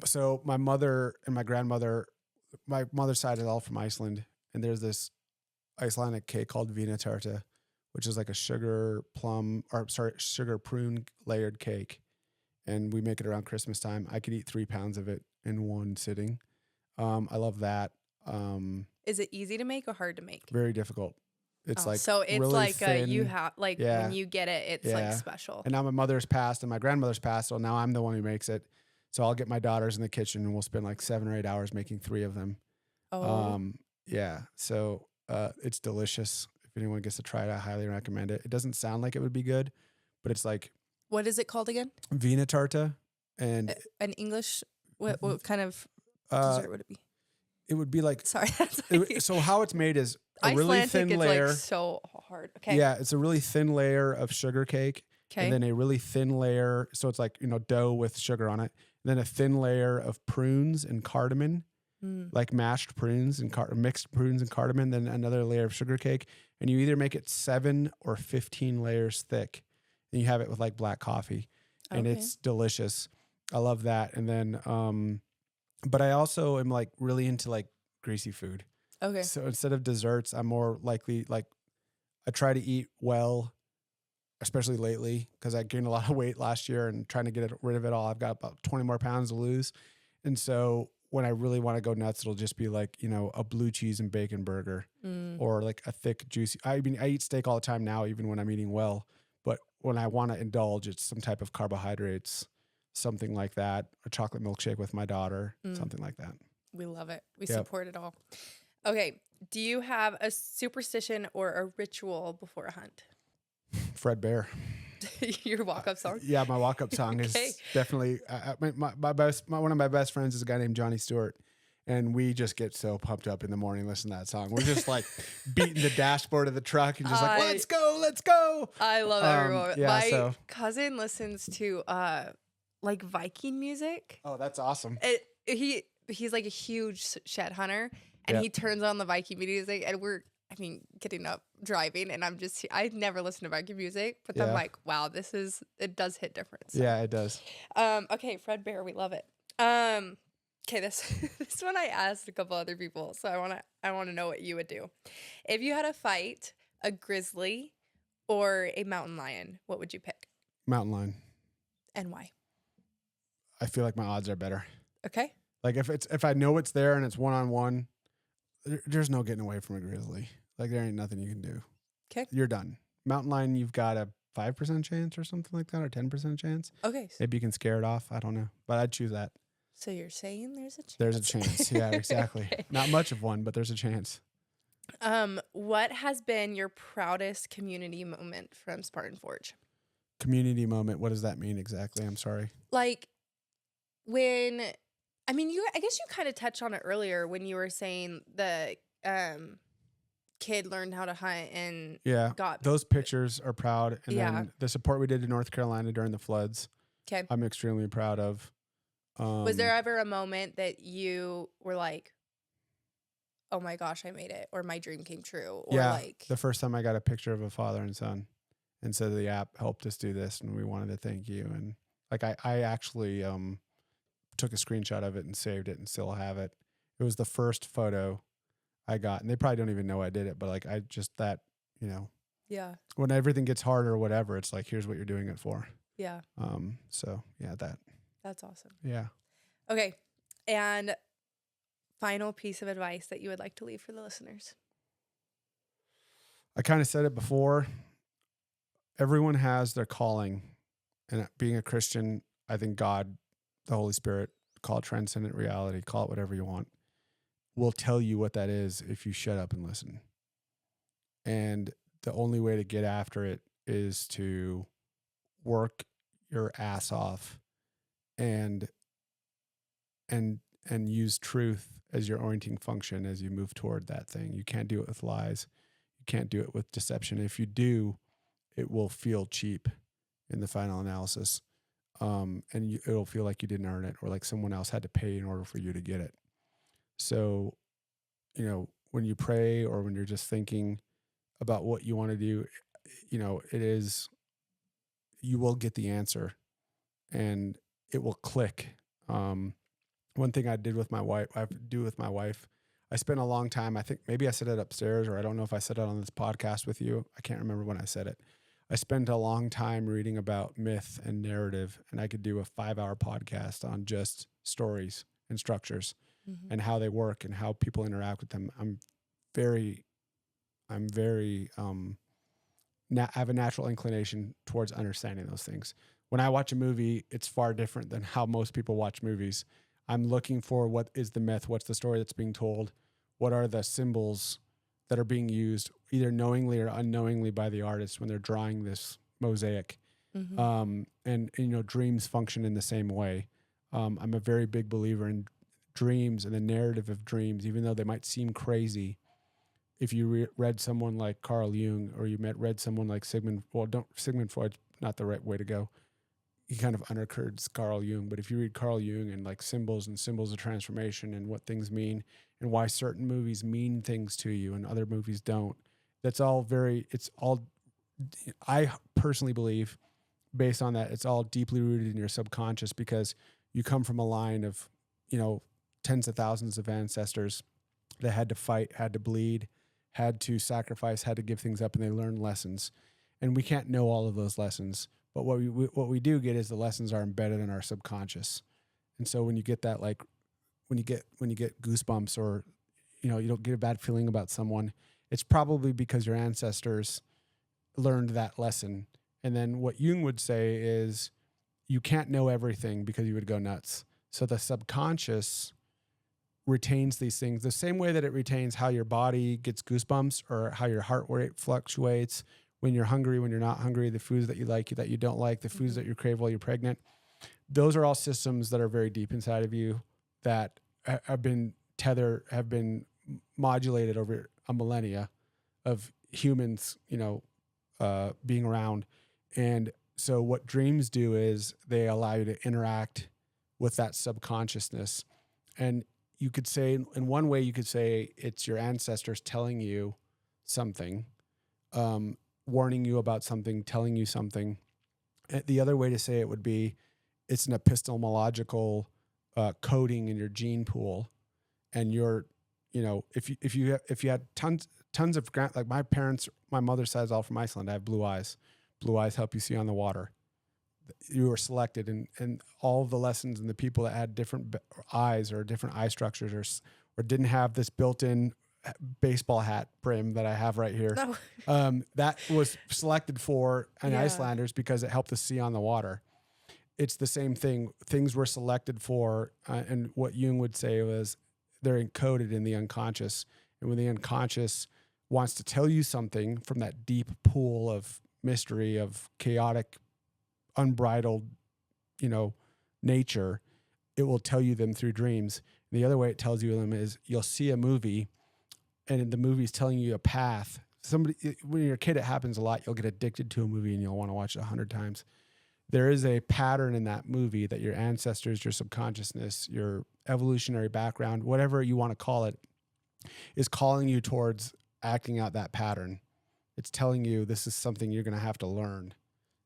So my mother and my grandmother, my mother's side is all from Iceland, and there's this Icelandic cake called Vina Tarta, which is like a sugar prune layered cake. And we make it around Christmas time. I could eat 3 pounds of it in one sitting. I love that. Is it easy to make or hard to make? Very difficult. It's like so it's really like thin. you have like Yeah. when you get it, it's like special. And now my mother's passed and my grandmother's passed, so now I'm the one who makes it. So I'll get my daughters in the kitchen and we'll spend like 7 or 8 hours making 3 of them. Oh, Yeah. So it's delicious. If anyone gets to try it, I highly recommend it. It doesn't sound like it would be good, but it's like what is it called again? Vina Tarta, and An English. What kind of uh, dessert would it be? it would be like Sorry, that's so how it's made is a really Icelandic thin is layer. like so hard. Okay. Yeah, it's a really thin layer of sugar cake, Okay. and then a really thin layer. So it's like dough with sugar on it. And then a thin layer of prunes and cardamom, like mashed prunes and mixed prunes and cardamom. Then another layer of sugar cake, and you either make it 7 or 15 layers thick, and you have it with like black coffee, and it's delicious. I love that. And then, but I also am like really into like greasy food. Okay. So instead of desserts, I'm more likely like I try to eat well, especially lately because I gained a lot of weight last year and trying to get rid of it all. I've got about 20 more pounds to lose. And so when I really want to go nuts, it'll just be like, a blue cheese and bacon burger or like a thick, juicy. I mean, I eat steak all the time now, even when I'm eating well. But when I want to indulge, it's some type of carbohydrates, something like that, a chocolate milkshake with my daughter, something like that. We love it. We support it all. Okay. Do you have a superstition or a ritual before a hunt? Fred Bear. Your walk-up song? Yeah, my walk-up song is definitely one of my best friends is a guy named Johnny Stewart, and we just get so pumped up in the morning listening to that song. We're just like beating the dashboard of the truck and just like, let's go, let's go. I love everyone. Yeah, my cousin listens to like Viking music. Oh, that's awesome. He's like a huge shed hunter, and he turns on the Viking music, and getting up driving, and I never listen to Viking music, but I'm like, wow, it does hit different. So. Yeah, it does. Okay, Fred Bear, we love it. Okay, this one I asked a couple other people, so I wanna know what you would do if you had to fight a grizzly or a mountain lion. What would you pick? Mountain lion. And why? I feel like my odds are better. Okay. Like if I know it's there and it's 1-on-1, there's no getting away from a grizzly. Like there ain't nothing you can do. Okay. You're done. Mountain lion, you've got a 5% chance or something like that, or 10% chance. Okay. Maybe you can scare it off. I don't know, but I'd choose that. So you're saying there's a chance? There's a chance. Yeah, exactly. Okay. Not much of one, but there's a chance. What has been your proudest community moment from Spartan Forge? Community moment. What does that mean exactly? I'm sorry. Like I guess you kind of touched on it earlier when you were saying the kid learned how to hunt and got those pictures are proud. And then the support we did in North Carolina during the floods. Okay. I'm extremely proud of. Was there ever a moment that you were like, oh my gosh, I made it, or my dream came true? Or like the first time I got a picture of a father and son and said the app helped us do this and we wanted to thank you. And like I actually took a screenshot of it and saved it and still have it. It was the first photo I got, and they probably don't even know I did it, but like when everything gets hard or whatever, it's like, here's what you're doing it for. Yeah. So yeah, that's awesome. Yeah. Okay. And final piece of advice that you would like to leave for the listeners. I kind of said it before. Everyone has their calling, and being a Christian, I think God, the Holy Spirit, call it transcendent reality, call it whatever you want, will tell you what that is if you shut up and listen. And the only way to get after it is to work your ass off and use truth as your orienting function as you move toward that thing. You can't do it with lies. You can't do it with deception. If you do, it will feel cheap in the final analysis. It'll feel like you didn't earn it, or like someone else had to pay in order for you to get it. So, when you pray or when you're just thinking about what you want to do, you will get the answer and it will click. One thing I do with my wife, I spent a long time, I think maybe I said it upstairs, or I don't know if I said it on this podcast with you. I can't remember when I said it. I spent a long time reading about myth and narrative, and I could do a 5-hour podcast on just stories and structures. and how they work and how people interact with them. I have a natural inclination towards understanding those things. When I watch a movie, it's far different than how most people watch movies. I'm looking for what is the myth, what's the story that's being told, what are the symbols that are being used either knowingly or unknowingly by the artist when they're drawing this mosaic. And dreams function in the same way. I'm a very big believer in dreams and the narrative of dreams, even though they might seem crazy. If you read someone like Carl Jung, or you read someone like Sigmund Freud's not the right way to go. He kind of undergirds Carl Jung, but if you read Carl Jung and like symbols of transformation and what things mean and why certain movies mean things to you and other movies don't, I personally believe, based on that, it's all deeply rooted in your subconscious, because you come from a line of, tens of thousands of ancestors that had to fight, had to bleed, had to sacrifice, had to give things up, and they learned lessons. And we can't know all of those lessons, but what we do get is the lessons are embedded in our subconscious. And so when you get that, like when you get goosebumps, or you don't get a bad feeling about someone, it's probably because your ancestors learned that lesson. And then what Jung would say is you can't know everything because you would go nuts. So the subconscious retains these things the same way that it retains how your body gets goosebumps or how your heart rate fluctuates when you're hungry, when you're not hungry, the foods that you like, that you don't like, the foods that you crave while you're pregnant. Those are all systems that are very deep inside of you that have been modulated over a millennia of humans, being around. And so what dreams do is they allow you to interact with that subconsciousness. And you could say, in one way, it's your ancestors telling you something, warning you about something, telling you something. The other way to say it would be it's an epistemological coding in your gene pool. And you're, if you had tons of, like my mother's side is all from Iceland. I have blue eyes. Blue eyes help you see on the water. You were selected, and all of the lessons and the people that had different eyes or different eye structures or didn't have this built-in baseball hat brim that I have right here. No. That was selected for Icelanders because it helped us see on the water. It's the same thing. Things were selected for, and what Jung would say was they're encoded in the unconscious. And when the unconscious wants to tell you something from that deep pool of mystery, of chaotic, unbridled, nature, it will tell you them through dreams. And the other way it tells you them is you'll see a movie, and the movie's telling you a path. When you're a kid, it happens a lot. You'll get addicted to a movie and you'll want to watch it 100 times. There is a pattern in that movie that your ancestors, your subconsciousness, your evolutionary background, whatever you want to call it, is calling you towards acting out that pattern. It's telling you this is something you're going to have to learn.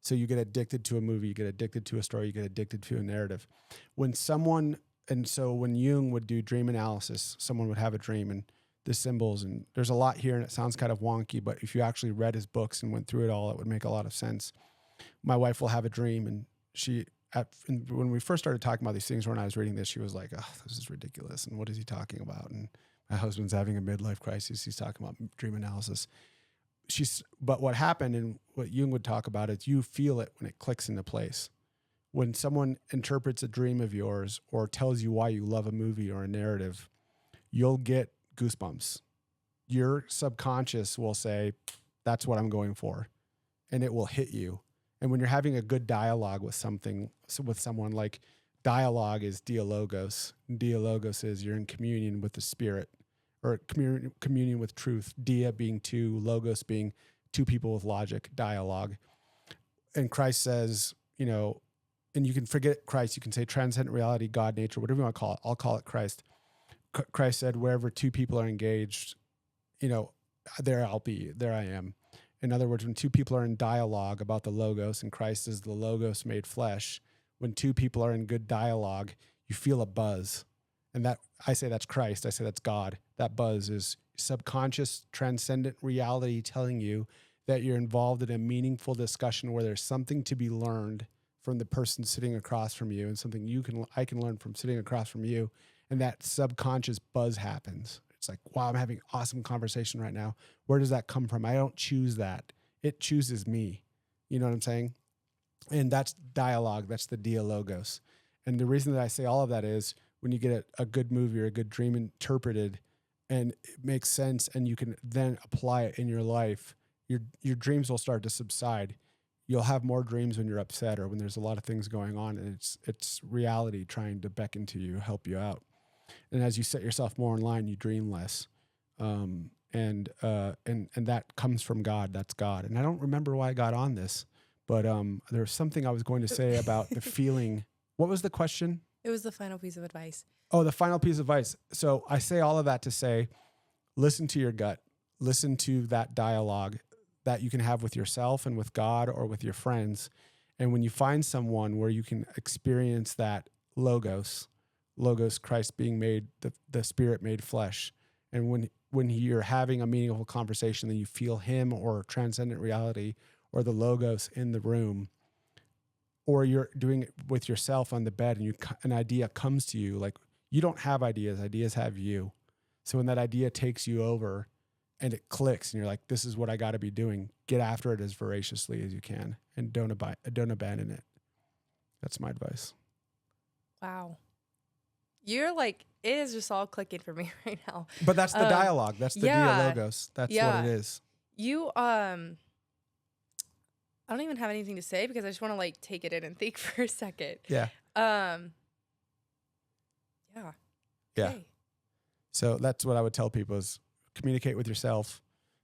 So you get addicted to a movie, you get addicted to a story, you get addicted to a narrative. When Jung would do dream analysis, someone would have a dream and the symbols, and there's a lot here and it sounds kind of wonky, but if you actually read his books and went through it all, it would make a lot of sense. My wife will have a dream, and when we first started talking about these things, when I was reading this, she was like, "Oh, this is ridiculous. And what is he talking about?" And my husband's having a midlife crisis. He's talking about dream analysis. But what happened and what Jung would talk about is you feel it when it clicks into place. When someone interprets a dream of yours or tells you why you love a movie or a narrative, you'll get goosebumps. Your subconscious will say, "That's what I'm going for," and it will hit you. And when you're having a good dialogue with someone, like dialogue is dialogos. Dialogos is you're in communion with the spirit, or communion with truth. Dia being two, logos being two people with logic, dialogue. And Christ says, and you can forget Christ. You can say transcendent reality, God, nature, whatever you want to call it. I'll call it Christ. Christ said, wherever two people are engaged, there I'll be, there I am. In other words, when two people are in dialogue about the Logos, and Christ is the Logos made flesh, when two people are in good dialogue, you feel a buzz. And I say that's Christ. I say that's God. That buzz is subconscious, transcendent reality telling you that you're involved in a meaningful discussion where there's something to be learned from the person sitting across from you, and something I can learn from sitting across from you. and that subconscious buzz happens. It's like, wow, I'm having awesome conversation right now. Where does that come from? I don't choose that. It chooses me. You know what I'm saying? And that's dialogue. That's the dialogos. And the reason that I say all of that is when you get a good movie or a good dream interpreted and it makes sense and you can then apply it in your life, your dreams will start to subside. You'll have more dreams when you're upset or when there's a lot of things going on, and it's reality trying to beckon to you, help you out. And as you set yourself more in line, you dream less. And that comes from God. That's God. And I don't remember why I got on this, but there was something I was going to say about the feeling. What was the question? It was the final piece of advice. Oh, the final piece of advice. So I say all of that to say, listen to your gut. Listen to that dialogue that you can have with yourself and with God or with your friends. And when you find someone where you can experience that logos, Christ being made, the Spirit made flesh. And when you're having a meaningful conversation, then you feel him or transcendent reality or the logos in the room, or you're doing it with yourself on the bed and an idea comes to you. Like, you don't have ideas have you. So when that idea takes you over and it clicks and you're like, this is what I got to be doing, get after it as voraciously as you can and don't abandon it. That's my advice. Wow. You're like, it is just all clicking for me right now. But that's the dialogue. That's the dialogos. That's what it is. You, I don't even have anything to say because I just want to like take it in and think for a second. Yeah. Yeah. Yeah. Okay. So that's what I would tell people is communicate with yourself,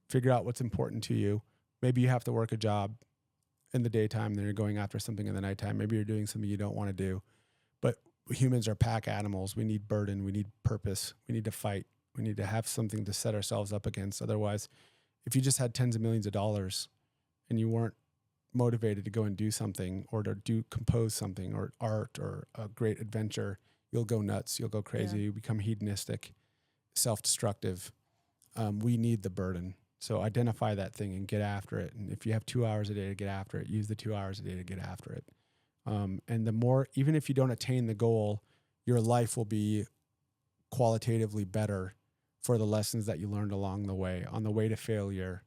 figure out what's important to you. Maybe you have to work a job in the daytime, then you're going after something in the nighttime. Maybe you're doing something you don't want to do. But humans are pack animals. We need burden. We need purpose. We need to fight. We need to have something to set ourselves up against. Otherwise, if you just had tens of millions of dollars and you weren't motivated to go and do something or to compose something or art or a great adventure, you'll go nuts. You'll go crazy. You become hedonistic, self-destructive. We need the burden. So identify that thing and get after it. And if you have 2 hours a day to get after it, use the 2 hours a day to get after it. And the more, even if you don't attain the goal, your life will be qualitatively better for the lessons that you learned along the way, on the way to failure.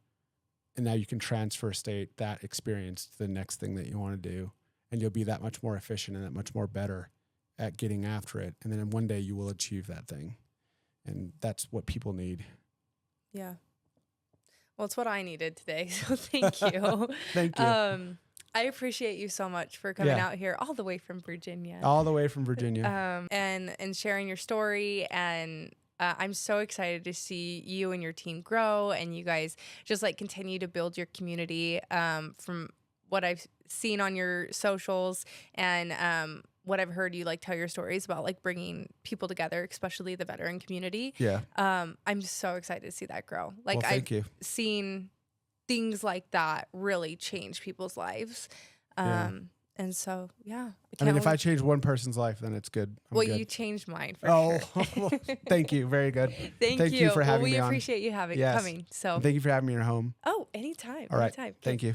And now you can transfer state that experience to the next thing that you want to do. And you'll be that much more efficient and that much more better at getting after it. And then one day you will achieve that thing. And that's what people need. Yeah. Well, it's what I needed today. So thank you. Thank you. I appreciate you so much for coming out here all the way from Virginia. All the way from Virginia. And sharing your story. And I'm so excited to see you and your team grow and you guys just like continue to build your community from what I've seen on your socials and what I've heard you like tell your stories about like bringing people together, especially the veteran community. Yeah. I'm so excited to see that grow. Like thank you. Seen things like that really change people's lives. And so, yeah. I mean, if I change one person's life, then it's good. I'm good. You changed mine for sure. Well, thank you. Very good. Thank you for having me on. We appreciate you coming. So And thank you for having me in your home. Oh, anytime. All right. Anytime. Thank you.